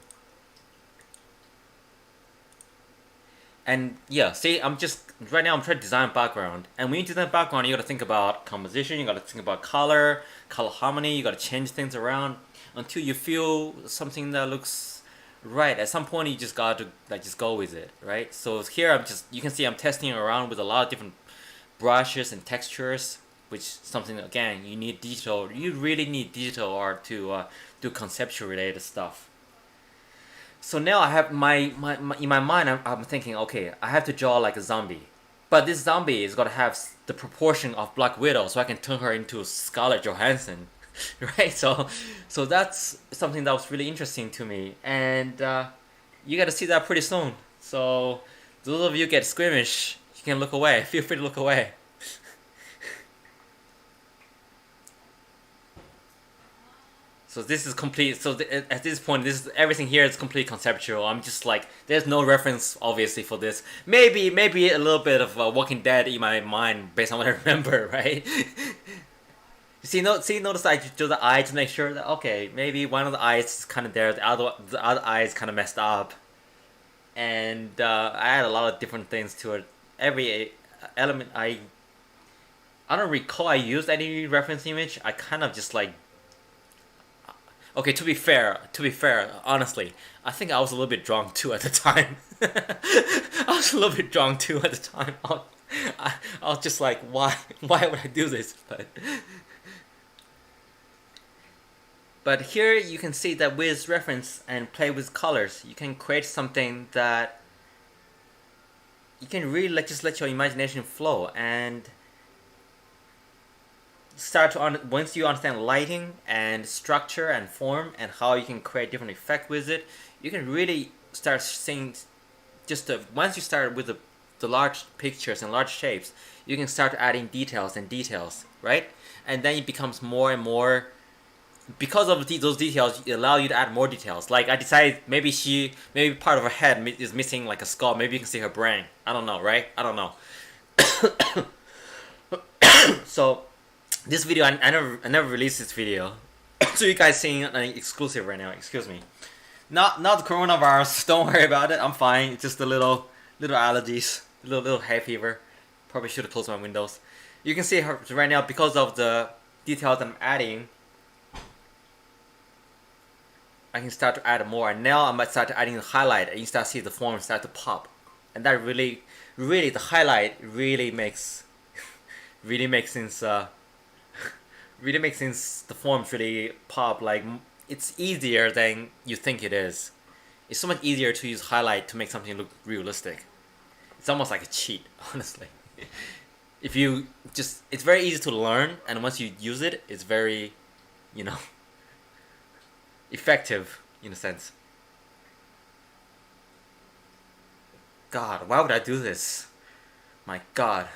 And yeah, see, right now I'm trying to design background. And when you design background, you gotta think about composition, you gotta think about color harmony, you gotta change things around until you feel something that looks right. At some point, you just gotta just go with it, right? So here you can see I'm testing around with a lot of different brushes and textures, which something, again, you really need digital art to do conceptual related stuff. So now I have in my mind, I'm thinking, okay, I have to draw like a zombie, but this zombie is gonna have the proportion of Black Widow, so I can turn her into Scarlett Johansson, right? So that's something that was really interesting to me, and you got to see that pretty soon. So those of you get squeamish, you can look away. Feel free to look away. So this is complete. So at this point, this is everything here is completely conceptual. I'm just like, there's no reference obviously for this. Maybe a little bit of Walking Dead in my mind based on what I remember, right? Notice I do the eye to make sure that okay, maybe one of the eyes is kind of there, the other eye is kind of messed up, and I add a lot of different things to it. Every element I don't recall I used any reference image. I kind of just like. Okay, to be fair, honestly, I think I was a little bit drunk too at the time. I was a little bit drunk too at the time. I was just like, why would I do this? But here you can see that with reference and play with colors, you can create something that you can really just let your imagination flow and once you understand lighting and structure and form and how you can create different effect with it, you can really start seeing once you start with the large pictures and large shapes, you can start adding details, right? And then it becomes more and more, because of those details, it allow you to add more details. Like I decided maybe part of her head is missing like a skull. Maybe you can see her brain. I don't know, right? I don't know. So this video, I never released this video, so you guys seeing an exclusive right now. Excuse me. Not the coronavirus. Don't worry about it. I'm fine. It's just a little allergies, little hay fever. Probably should have closed my windows. You can see her right now because of the details I'm adding. I can start to add more, and now I might start adding the highlight, and you start to see the form start to pop, and that really the highlight really makes sense. Really makes sense. The forms really pop. Like it's easier than you think it is. It's so much easier to use highlight to make something look realistic. It's almost like a cheat, honestly. If you it's very easy to learn, and once you use it, it's very, effective in a sense. God, why would I do this? My God.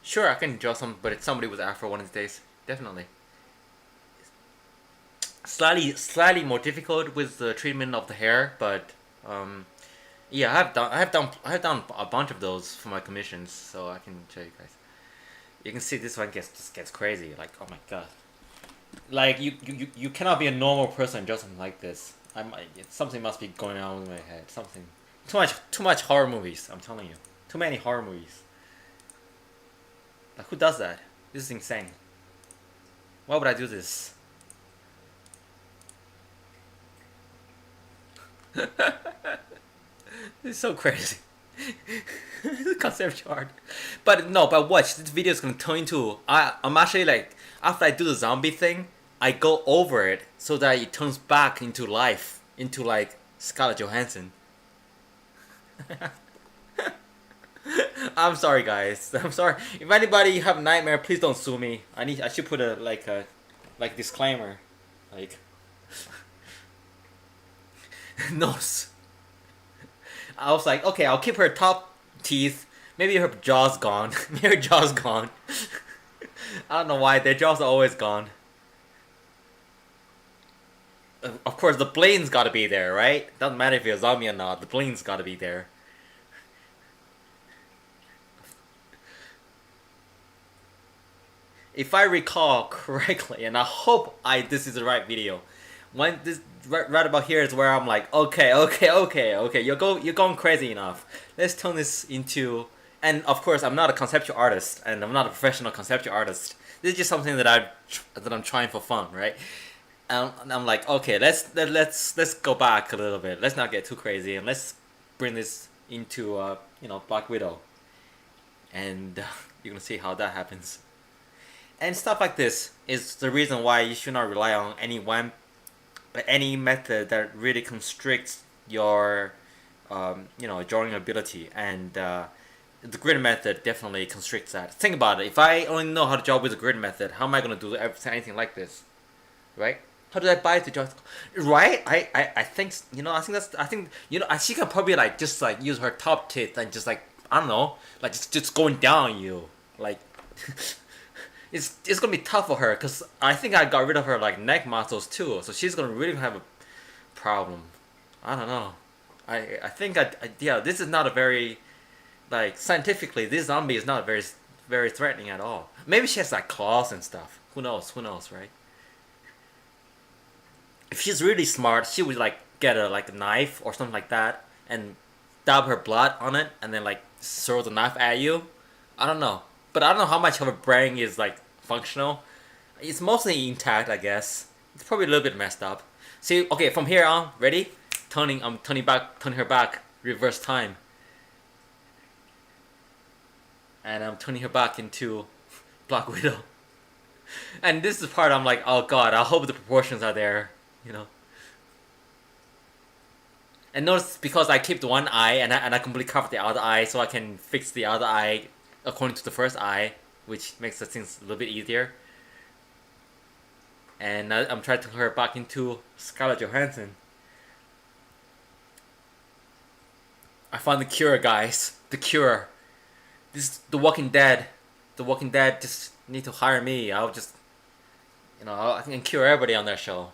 Sure, I can draw somebody with afro one of these days. Definitely. Slightly more difficult with the treatment of the hair, but yeah, I have done a bunch of those for my commissions, so I can show you guys. You can see this one just gets crazy. Like, oh my God. Like you cannot be a normal person just like this. Something must be going on with my head. Something too much horror movies. I'm telling you, too many horror movies. Like who does that? This is insane. Why would I do this? It's so crazy. Conceptual art. But watch, this video is gonna turn into I'm actually like, after I do the zombie thing, I go over it so that it turns back into life, into like Scarlett Johansson. I'm sorry guys. I'm sorry. If anybody have nightmare, please don't sue me. I should put a disclaimer. Like nose. I was like, okay, I'll keep her top teeth. Maybe her jaw's gone. Maybe her jaw's gone. I don't know why, their jaws are always gone. Of course, the bling's gotta be there, right? Doesn't matter if you're a zombie or not, the bling's gotta be there. If I recall correctly, and I hope this is the right video, when this right about here is where I'm like, okay, you're going crazy enough. Let's turn this into, and of course I'm not a conceptual artist, and I'm not a professional conceptual artist. This is just something that I'm trying for fun, right? And I'm like, okay, let's go back a little bit. Let's not get too crazy, and let's bring this into Black Widow, and you're gonna see how that happens. And stuff like this is the reason why you should not rely on any method that really constricts your drawing ability, and the grid method definitely constricts that. Think about it. If I only know how to draw with the grid method, how am I going to do anything like this, right? How do I buy to draw? Right? I think she can probably just use her top teeth and just I don't know, just going down you like. it's gonna be tough for her because I think I got rid of her like neck muscles too, so she's gonna really have a problem. I don't know. I think yeah, this is not a very like scientifically this zombie is not very threatening at all. Maybe she has like claws and stuff. Who knows? Who knows, right? If she's really smart, she would like get a like a knife or something like that and dab her blood on it and then like throw the knife at you. I don't know, but I don't know how much of her brain is like functional. It's mostly intact, I guess. It's probably a little bit messed up. See, okay, from here on, ready? Turning her back, reverse time, and I'm turning her back into Black Widow. And this is the part I'm like, oh god, I hope the proportions are there, you know. And notice because I kept one eye and I completely covered the other eye, so I can fix the other eye according to the first eye, which makes the things a little bit easier. And I'm trying to turn her back into Scarlett Johansson. I found the cure, guys. The cure. This is The Walking Dead. The Walking Dead just need to hire me. I'll just, you know, I can cure everybody on that show.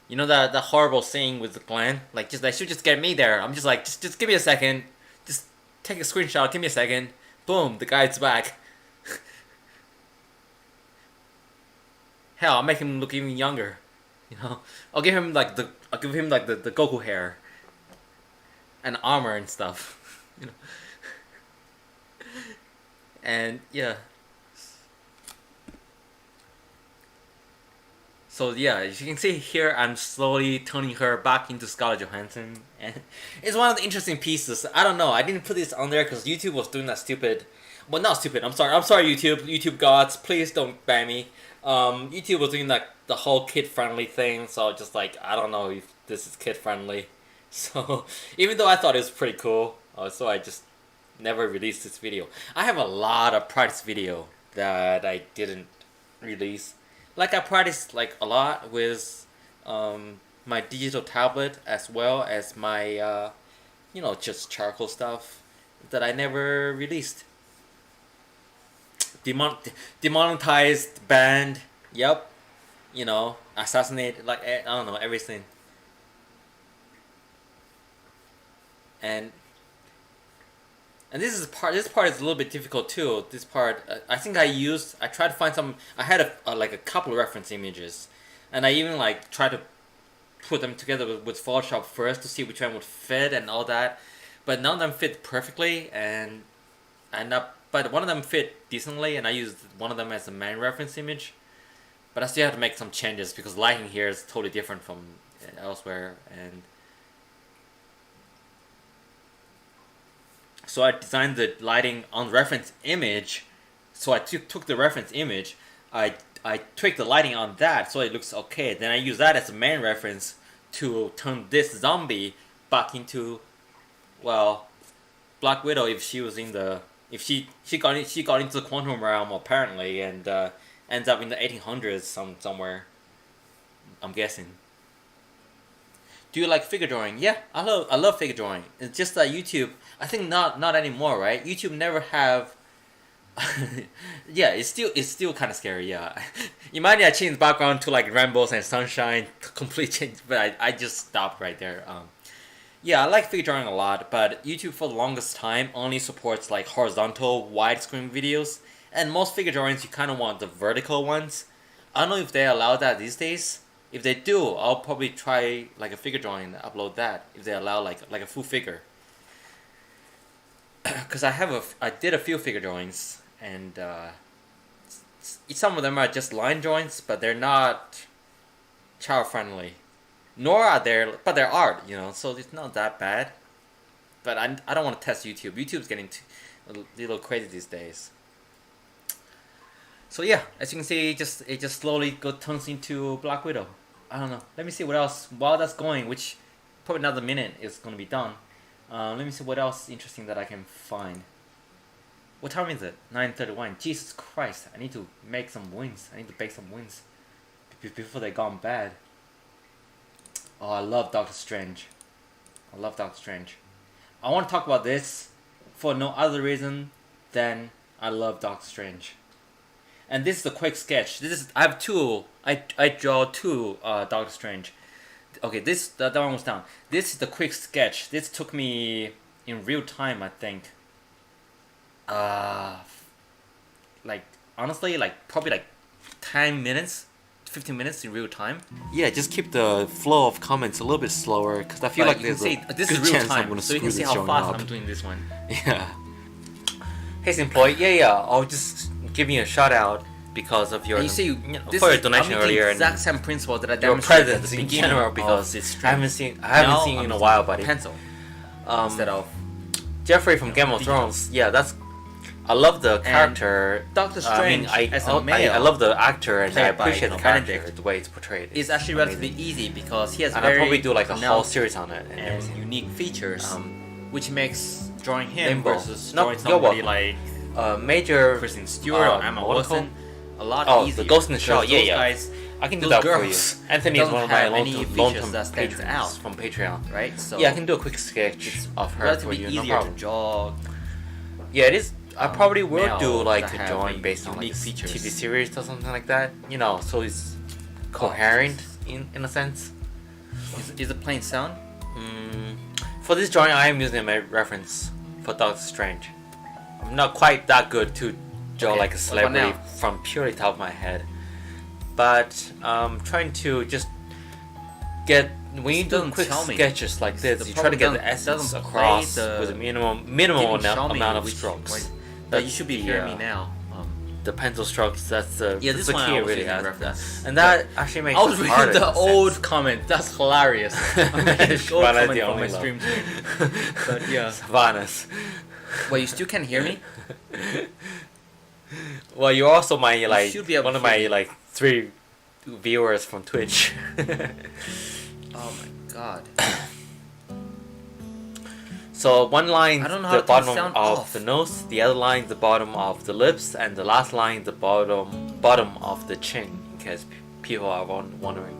You know that horrible scene with Glenn? Like, they should just get me there. I'm just like, just give me a second. Just take a screenshot. Give me a second. Boom, the guy's back. Hell, I'll make him look even younger. You know, I'll give him like the Goku hair and armor and stuff. You know, and yeah. So yeah, as you can see here, I'm slowly turning her back into Scarlett Johansson, and it's one of the interesting pieces. I don't know, I didn't put this on there because YouTube was doing that stupid. Well, not stupid. I'm sorry YouTube gods. Please don't ban me. YouTube was doing like the whole kid-friendly thing, so just like I don't know if this is kid-friendly. So even though I thought it was pretty cool, so I just never released this video. I have a lot of practice video that I didn't release. Like I practiced like a lot with my digital tablet as well as my you know, just charcoal stuff that I never released. Demonetized, banned, yep, you know, assassinated, like I don't know, everything. And this part is a little bit difficult too. This part, I think I tried to find some. I had like a couple of reference images, and I even like tried to put them together with Photoshop first to see which one would fit and all that. But none of them fit perfectly, but one of them fit decently, and I used one of them as a main reference image. But I still have to make some changes because lighting here is totally different from elsewhere, and so I designed the lighting on the reference image. So I took the reference image, I tweaked the lighting on that so it looks okay. Then I use that as a main reference to turn this zombie back into, well, Black Widow if she was in the, if she got into the quantum realm apparently, and ends up in the 1800s somewhere, I'm guessing. Do you like figure drawing? Yeah, I love figure drawing. It's just that YouTube, I think not anymore, right? YouTube never have. Yeah, it's still kind of scary. Yeah, imagine I change the background to like rainbows and sunshine, complete change. But I just stopped right there. Yeah, I like figure drawing a lot, but YouTube for the longest time only supports like horizontal widescreen videos, and most figure drawings you kind of want the vertical ones. I don't know if they allow that these days. If they do, I'll probably try like a figure drawing and upload that if they allow like a full figure. Cause I did a few figure drawings, and some of them are just line drawings, but they're not child friendly. Nor are but they're art, you know, so it's not that bad. But I don't want to test YouTube. YouTube's getting a little crazy these days. So yeah, as you can see, it just slowly turns into Black Widow. I don't know. Let me see what else. While that's going, which probably another minute is gonna be done. Let me see what else interesting that I can find. What time is it? 9:31. Jesus Christ! I need to make some wings. I need to bake some wings before they're gone bad. Oh, I love Doctor Strange. I love Doctor Strange. I want to talk about this for no other reason than I love Doctor Strange. And this is a quick sketch. I have two. I draw two Doctor Strange. Okay, that one was done. This is the quick sketch. This took me in real time, I think. Like honestly, like probably like 10 minutes, 15 minutes in real time. Yeah, just keep the flow of comments a little bit slower because I feel But like you can there's see a this good is real chance I'm time, gonna so you screw can see this how drawing fast up. I'm doing this one. Yeah. Hey, employee. Yeah. I'll just give you a shout out because of your And you see, this for your is donation earlier the and exact same principle that I your demonstrated at presence the in beginning general of because this I stream. haven't seen you in a while, buddy. Pencil instead of Jeffrey from Game of Thrones. Yeah, I love the character. Doctor Strange as a male. I love the actor and I played by, appreciate the character, Benedict. the way it's portrayed. It's actually amazing. relatively easy because he has And I'll very probably do like a whole pronounced series on it and and everything. unique features, which makes drawing him Limbo. versus No, drawing you're somebody welcome. like Major Kristen Stewart or Emma Monaco? Watson a lot Oh, easier. the Ghost in the Shell. because Yeah, those yeah. guys, I can do those that for you. girls Anthony is don't one of my have any features long-term that stands patrons out. from Patreon. right? So Yeah, I can do a quick sketch it's of her for relatively you. No easier to problem. draw. Yeah, it is. I probably will male do like that a have drawing a based on like unique a features. TV series or something like that. You know, so it's coherent in a sense. Is it plain sound? For this drawing, I am using a reference for Doctor Strange. I'm not quite that good to draw Okay, like a what about celebrity now? from purely top of my head, but I'm trying to just get. When you do doesn't quick tell me. sketches like this, The you try to get problem the essence doesn't across play the- with a minimal Didn't show me amount of which- strokes. wait, but you That's should be the, hearing me now. The pencil strokes. That's the Yeah, that's this the one key I was really using has. reference. And that actually makes I was it harder reading the in a old sense. comment. That's hilarious. I'm reading the old Well, that's comment the from only my love. stream too. But yeah. Savanas. Wait, you still can't hear me? Well, you're also my like should be able one to of my hear me. like 3 viewers from Twitch. Oh my god. So one line I don't know how the to bottom sound of off. the nose, the other line the bottom of the lips, and the last line the bottom of the chin. In case people are wondering,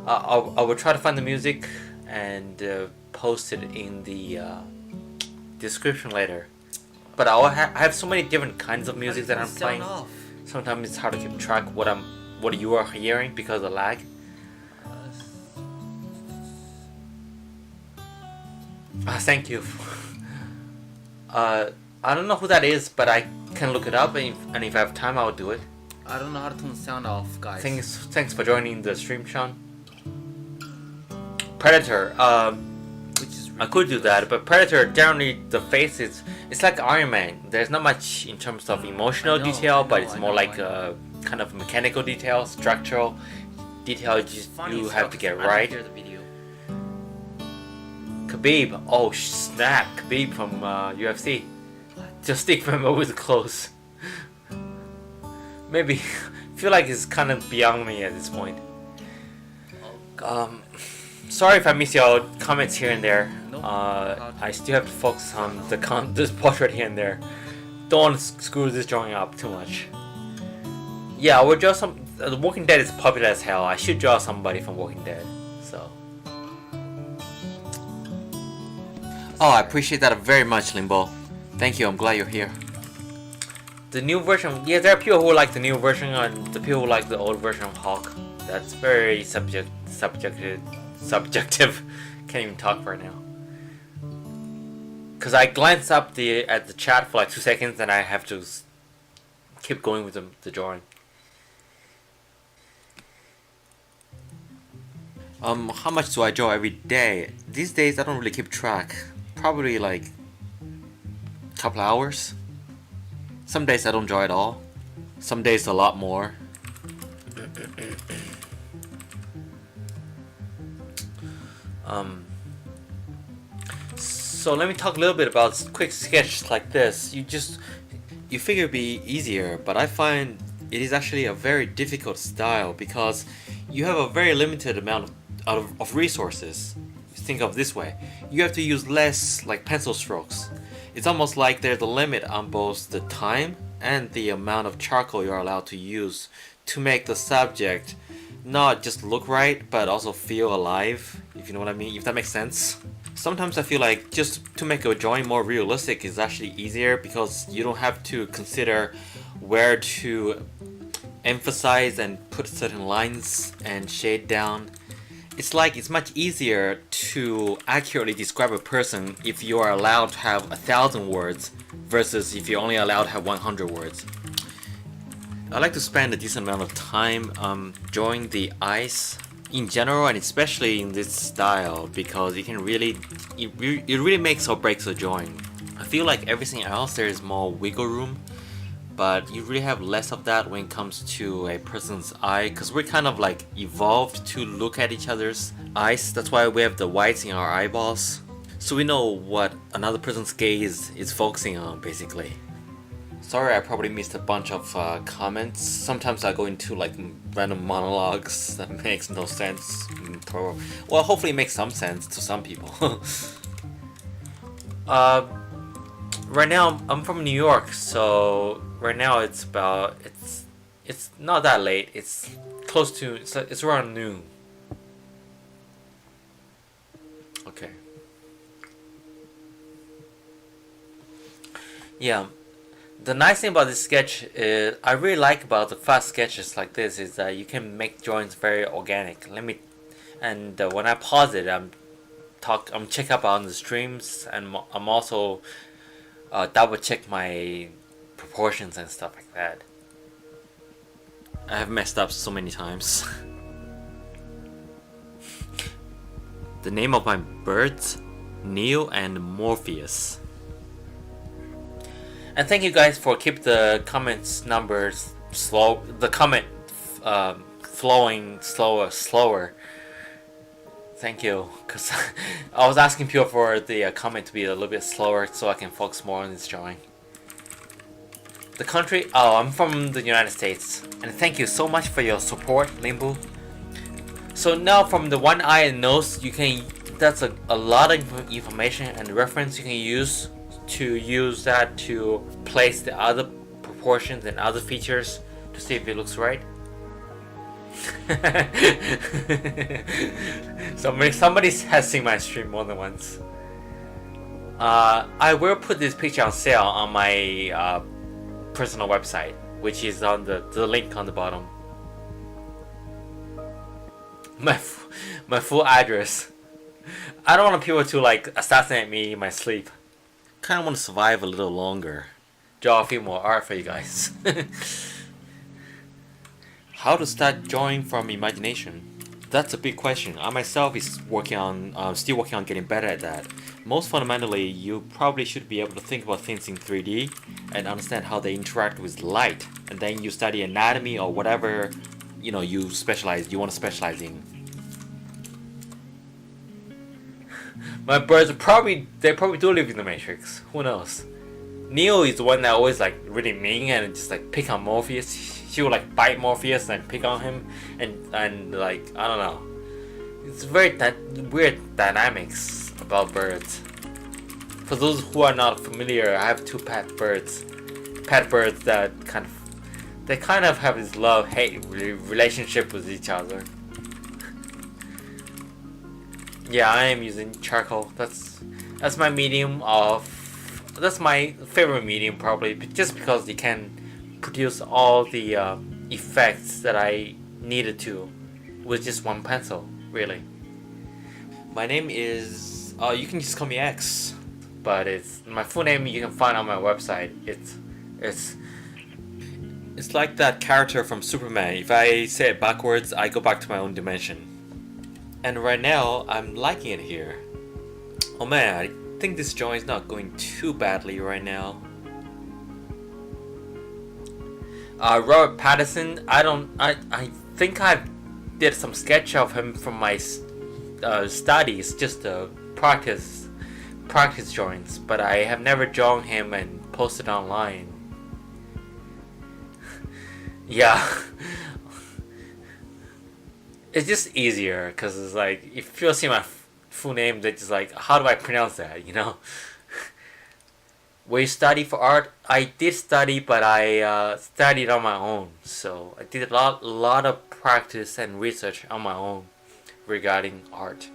I will try to find the music and post it in the description later. But I have so many different kinds of music that I'm playing. Sometimes it's hard to keep track what you are hearing because of lag. Thank you. I don't know who that is, but I can look it up, and if I have time, I'll do it. I don't know how to turn the sound off, guys. Thanks for joining the stream, Sean. Predator. Which is I could do that, but Predator generally the face it's like Iron Man. There's not much in terms of emotional detail, but it's more like a kind of mechanical detail, structural detail. You have to get right. Hear the video. Khabib, oh snap! Khabib from UFC. Just stick them always close. Maybe feel like it's kind of beyond me at this point. Sorry if I miss your comments here and there. Nope. I still have to focus on this portrait here and there. Don't want to screw this drawing up too much. Yeah, I will draw some. The Walking Dead is popular as hell. I should draw somebody from Walking Dead. So. Oh, I appreciate that very much, Limbo. Thank you, I'm glad you're here. The new version, yeah, there are people who like the new version and the people who like the old version of Hulk. That's very subjective. Can't even talk right now. Cause I glance up at the chat for like 2 seconds and I have to keep going with the drawing. How much do I draw every day? These days I don't really keep track. Probably like a couple hours. Some days I don't draw at all. Some days a lot more. So let me talk a little bit about quick sketches like this. You figure it'd be easier, but I find it is actually a very difficult style because you have a very limited amount of resources. Think of it this way. You have to use less like pencil strokes. It's almost like there's a limit on both the time and the amount of charcoal you're allowed to use to make the subject not just look right but also feel alive, if you know what I mean, if that makes sense. Sometimes I feel like just to make a drawing more realistic is actually easier because you don't have to consider where to emphasize and put certain lines and shade down. It's like it's much easier to accurately describe a person if you are allowed to have 1,000 words versus if you're only allowed to have 100 words. I like to spend a decent amount of time drawing the eyes in general, and especially in this style, because it really makes or breaks a drawing. I feel like everything else there is more wiggle room, but you really have less of that when it comes to a person's eye, because we're kind of like evolved to look at each other's eyes. That's why we have the whites in our eyeballs, so we know what another person's gaze is focusing on, basically. Sorry, I probably missed a bunch of comments. Sometimes I go into like random monologues that makes no sense. Well, hopefully it makes some sense to some people. Right now I'm from New York, so right now it's not that late. It's close to it's around noon. Okay. Yeah. The nice thing about this sketch is I really like about the fast sketches like this is that you can make drawings very organic. When I pause it, I'm check up on the streams, and I'm also double check my proportions and stuff like that. I have messed up so many times. The name of my birds, Neo and Morpheus. And thank you guys for keep the comments numbers slow. The comment flowing slower. Thank you, because I was asking people for the comment to be a little bit slower so I can focus more on this drawing. The country? Oh, I'm from the United States. And thank you so much for your support, Limbu. So now from the one eye and nose, that's a lot of information and reference you can use that to place the other proportions and other features to see if it looks right. Somebody has seen my stream more than once. I will put this picture on sale on my personal website, which is on the link on the bottom. My full address. I don't want people to like assassinate me in my sleep. Kind of want to survive a little longer. Draw a few more art for you guys. How to start drawing from imagination? That's a big question. I myself is still working on getting better at that. Most fundamentally, you probably should be able to think about things in 3D and understand how they interact with light, and then you study anatomy or whatever you want to specialize in. My birds probably do live in the Matrix. Who knows? Neo is the one that always like really mean and just like pick on Morpheus. She would like bite Morpheus and pick on him and like I don't know. It's very weird dynamics about birds. For those who are not familiar, I have two pet birds that kind of have this love-hate relationship with each other. Yeah, I am using charcoal. That's my medium that's my favorite medium probably, just because it can produce all the effects that I needed to with just one pencil, really. My name is you can just call me X, but it's my full name. You can find on my website. It's like that character from Superman. If I say it backwards, I go back to my own dimension. And right now, I'm liking it here. Oh man, I think this drawing is not going too badly right now. Robert Pattinson, I think I did some sketch of him from my studies, just to practice drawings, but I have never drawn him and posted online. Yeah. It's just easier because it's like if people see my full name, they're just like, how do I pronounce that? When you study for art, I did study, but I studied on my own. So I did a lot of practice and research on my own regarding art.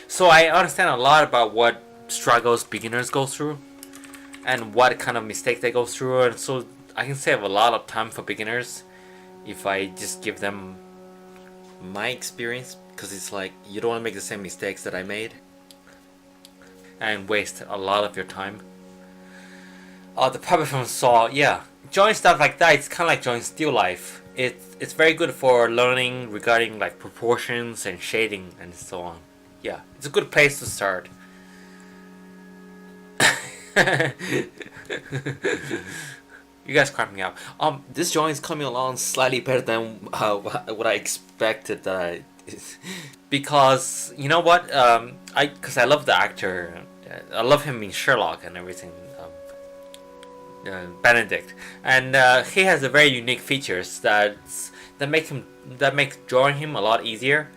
So I understand a lot about what struggles beginners go through and what kind of mistakes they go through, and so I can save a lot of time for beginners if I just give them my experience, because it's like you don't want to make the same mistakes that I made and waste a lot of your time. The puppet from Saw, yeah, join stuff like that. It's kind of like join Still Life. It's very good for learning regarding like proportions and shading and so on. Yeah, it's a good place to start. You guys crack me up. This drawing is coming along slightly better than what I expected. Because you know what? Because I love the actor. I love him in Sherlock and everything. Benedict, and he has a very unique features that make drawing him a lot easier.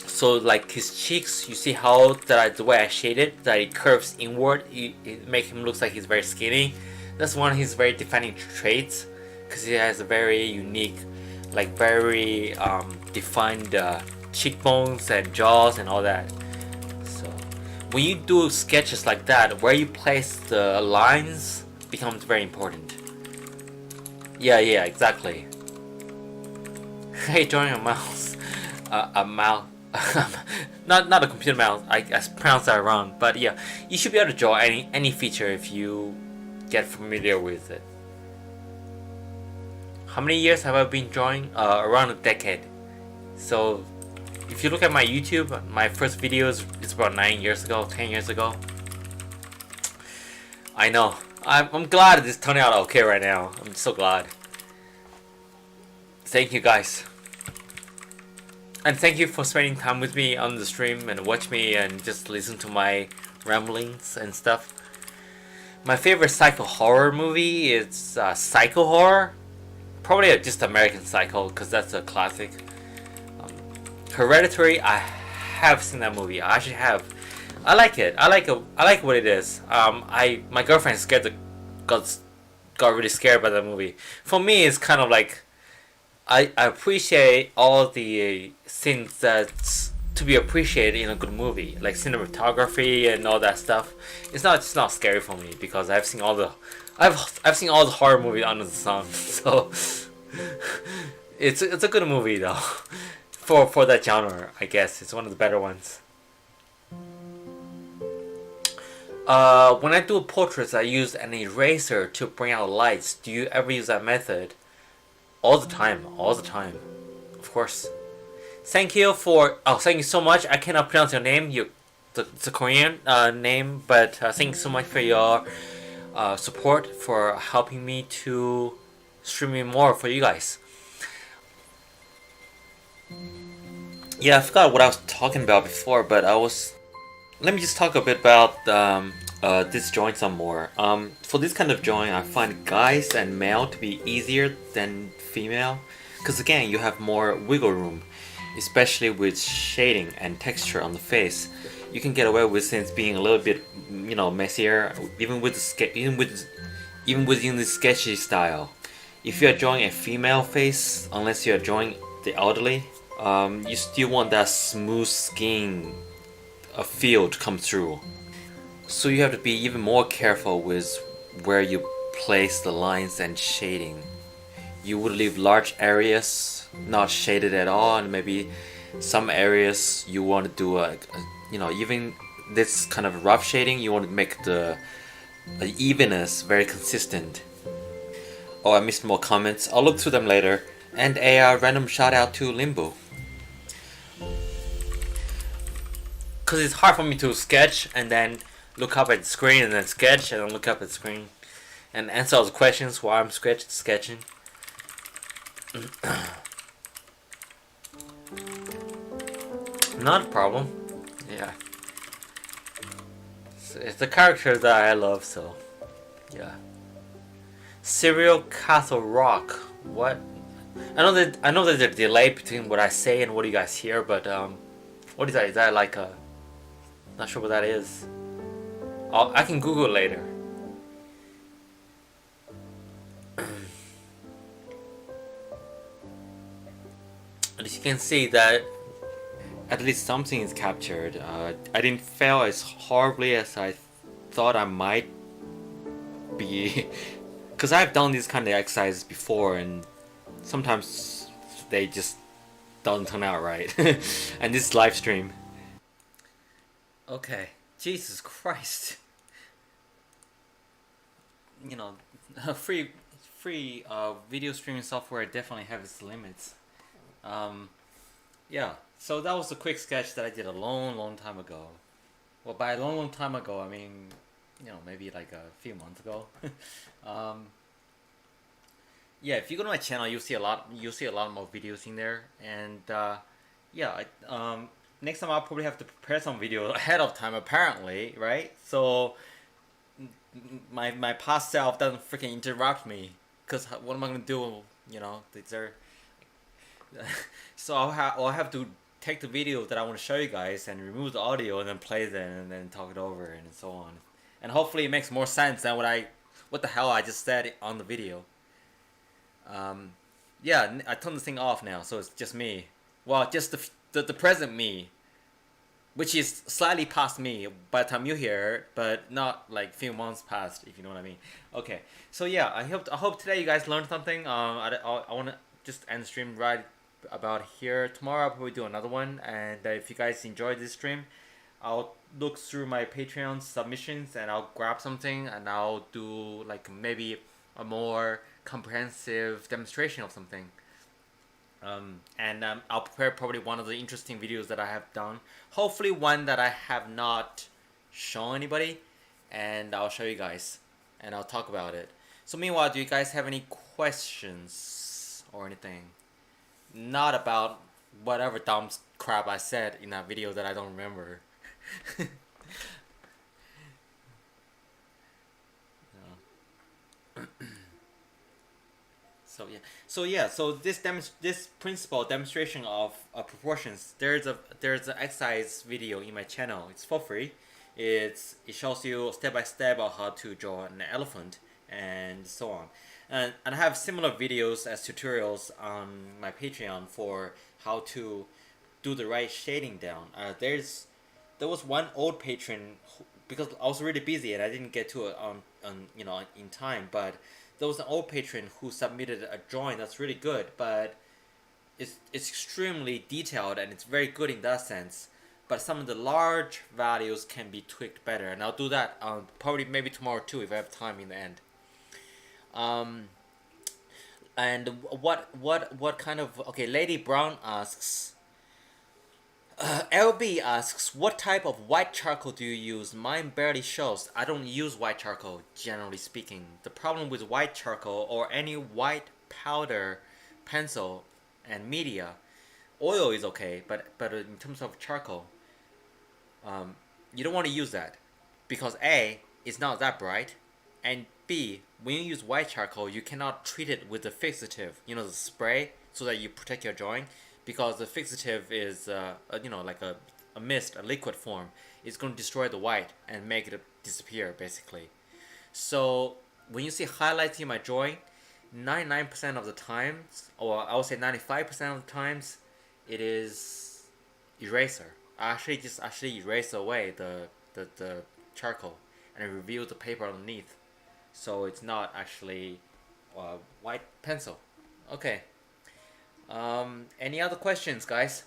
So like his cheeks, you see how the way I shaded that it curves inward, it make him look like he's very skinny. That's one of his very defining traits, because he has a very unique, like very defined cheekbones and jaws and all that. So when you do sketches like that, where you place the lines becomes very important. Yeah, exactly. Hey, drawing a mouse, a mouse. not a computer mouse. I pronounced that wrong, but yeah, you should be able to draw any feature if you get familiar with it. How many years have I been drawing? Around a decade. So if you look at my YouTube, my first videos is about 9 years ago, 10 years ago. I know. I'm glad this turned out okay right now. I'm so glad. Thank you guys. And thank you for spending time with me on the stream and watch me and just listen to my ramblings and stuff. My favorite psycho horror movie is Psycho Horror. Probably just American Psycho, because that's a classic. Hereditary, I have seen that movie. I actually have. I like it. I like what it is. My girlfriend got really scared by that movie. For me, it's kind of like I appreciate all the things that's to be appreciated in a good movie, like cinematography and all that stuff. It's not scary for me because I've seen all the horror movies under the sun. So it's a good movie though. For that genre, I guess it's one of the better ones. When I do portraits, I use an eraser to bring out lights. Do you ever use that method? All the time, of course. Thank you so much. I cannot pronounce your name. It's a Korean name, but thank you so much for your support, for helping me to stream more for you guys. Yeah, I forgot what I was talking about before, but let me just talk a bit about this drawing some more. For this kind of drawing, I find guys and male to be easier than female, because again, you have more wiggle room, especially with shading and texture on the face. You can get away with things being a little bit, messier, even within the sketchy style. If you are drawing a female face, unless you are drawing the elderly, you still want that smooth skin feel to come through. So you have to be even more careful with where you place the lines and shading. You would leave large areas not shaded at all, and maybe some areas you want to do even this kind of rough shading, you want to make the evenness very consistent. Oh, I missed more comments. I'll look through them later. And a random shout out to Limbo. Because it's hard for me to sketch and then look up at the screen and then sketch and then look up at the screen and answer all the questions while I'm sketching. Not a problem. Yeah. It's a character that I love, so yeah. Serial Castle Rock. What? I know that there's a delay between what I say and what you guys hear, but what is that? Is that like a? Not sure what that is. I can Google it later. As you can see that at least something is captured. I didn't fail as horribly as I thought I might be, because I've done these kind of exercises before, and sometimes they just don't turn out right. And this live stream. Okay, Jesus Christ. You know, free video streaming software definitely has its limits. Yeah, so that was a quick sketch that I did a long time ago. Well, by a long time ago, I mean, you know, maybe like a few months ago. Yeah, if you go to my channel, you'll see a lot more videos in there, and yeah, next time I'll probably have to prepare some video ahead of time, apparently, right? So my past self doesn't freaking interrupt me, because what am I gonna do? You know, so I'll have to take the video that I want to show you guys and remove the audio and then play them and then talk it over and so on, and hopefully it makes more sense than what the hell I just said on the video. Yeah, I turned the thing off now, so it's just me. Well, just the present me, which is slightly past me by the time you hear it, but not like few months past, if you know what I mean. Okay, so yeah, I hope today you guys learned something. I want to just end the stream right about here. Tomorrow I'll probably do another one, and if you guys enjoyed this stream, I'll look through my Patreon submissions and I'll grab something and I'll do like maybe a more comprehensive demonstration of something. And I'll prepare probably one of the interesting videos that I have done. Hopefully one that I have not shown anybody, and I'll show you guys and I'll talk about it. So meanwhile, do you guys have any questions or anything? Not about whatever dumb crap I said in that video that I don't remember. So this principle demonstration of proportions. There's an exercise video in my channel. It's for free. It shows you step by step of how to draw an elephant and so on. And I have similar videos as tutorials on my Patreon for how to do the right shading down. There was one old patron because I was really busy and I didn't get to it in time, but there was an old patron who submitted a drawing that's really good, but it's extremely detailed and it's very good in that sense. But some of the large values can be tweaked better, and I'll do that probably maybe tomorrow too if I have time in the end. And what kind of Lady Brown asks. LB asks, what type of white charcoal do you use? Mine barely shows. I don't use white charcoal, generally speaking. The problem with white charcoal or any white powder, pencil, and media, oil is okay, but in terms of charcoal, you don't want to use that because A, it's not that bright, and B, when you use white charcoal, you cannot treat it with the fixative, the spray, so that you protect your drawing. Because the fixative is, like a mist, a liquid form. It's going to destroy the white and make it disappear, basically. So when you see highlights in my drawing, 99% of the times, or I would say 95% of the times, it is eraser. I actually erase away the charcoal and reveal the paper underneath. So it's not actually white pencil. Okay. Any other questions, guys?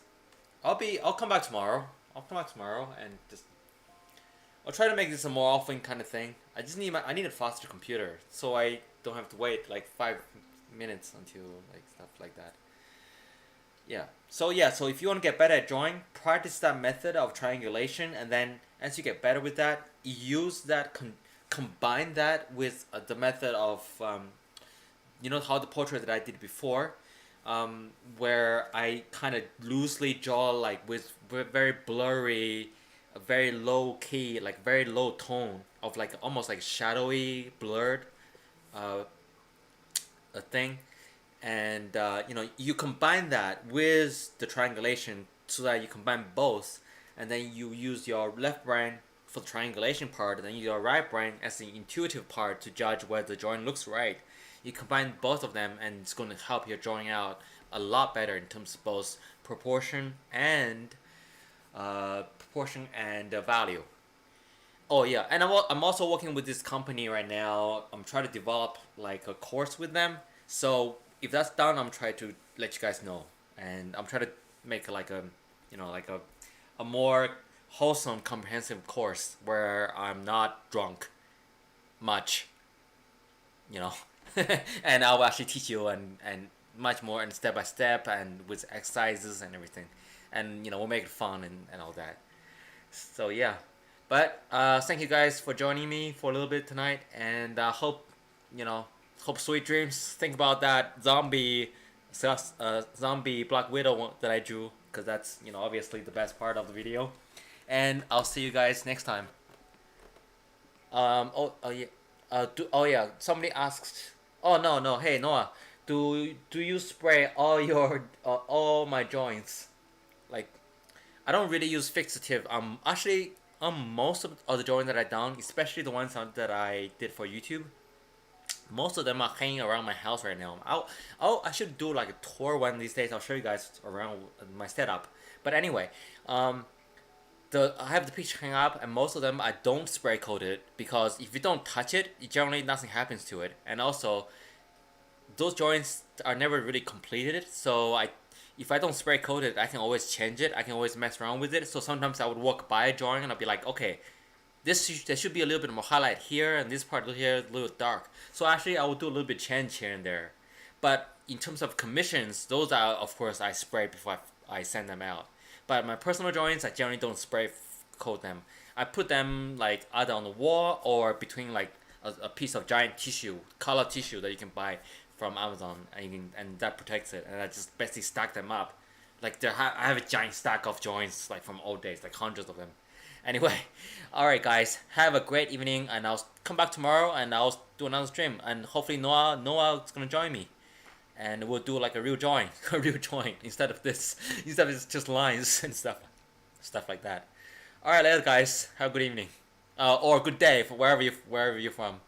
I'll come back tomorrow. And just I'll try to make this a more often kind of thing. I need a faster computer so I don't have to wait like 5 minutes until like stuff like that. So if you want to get better at drawing, practice that method of triangulation, and then as you get better with that, use that combine that with the method of how the portrait that I did before. Where I kind of loosely draw like with very blurry, very low key, like very low tone of like almost like shadowy, blurred a thing, and you combine that with the triangulation so that you combine both, and then you use your left brain for the triangulation part, and then your right brain as the intuitive part to judge whether the drawing looks right. You combine both of them, and it's going to help your drawing out a lot better in terms of both proportion and value. Oh yeah, and I'm also working with this company right now. I'm trying to develop like a course with them. So if that's done, I'm trying to let you guys know, and I'm trying to make like a, like a more wholesome, comprehensive course where I'm not drunk much, you know, and I'll actually teach you and much more and step by step and with exercises and everything, and we'll make it fun and all that. So yeah, but thank you guys for joining me for a little bit tonight, and hope hope sweet dreams. Think about that zombie Black Widow that I drew, because that's obviously the best part of the video, and I'll see you guys next time. Oh yeah. Oh yeah. Somebody asked. Oh no. Hey Noah, do you spray all my joints? Like, I don't really use fixative. Actually, most of the joints that I done, especially the ones that I did for YouTube, most of them are hanging around my house right now. I should do like a tour one of these days. I'll show you guys around my setup. But anyway, I have the picture hang up, and most of them I don't spray coat it, because if you don't touch it, generally nothing happens to it. And also, those joints are never really completed, so if I don't spray coat it, I can always change it. I can always mess around with it. So sometimes I would walk by a drawing and I'll be like, okay, there should be a little bit more highlight here, and this part here a little dark. So actually, I will do a little bit change here and there. But in terms of commissions, those are, of course, I spray before I send them out. But my personal drawings, I generally don't spray coat them. I put them like either on the wall or between like a piece of giant tissue, color tissue that you can buy from Amazon, and that protects it. And I just basically stack them up. Like I have a giant stack of joints like from old days, like hundreds of them. Anyway, alright guys, have a great evening, and I'll come back tomorrow and I'll do another stream, and hopefully Noah is gonna join me, and we'll do like a real join, instead of just lines and stuff like that. Alright, later guys, have a good evening, or good day for wherever you're from.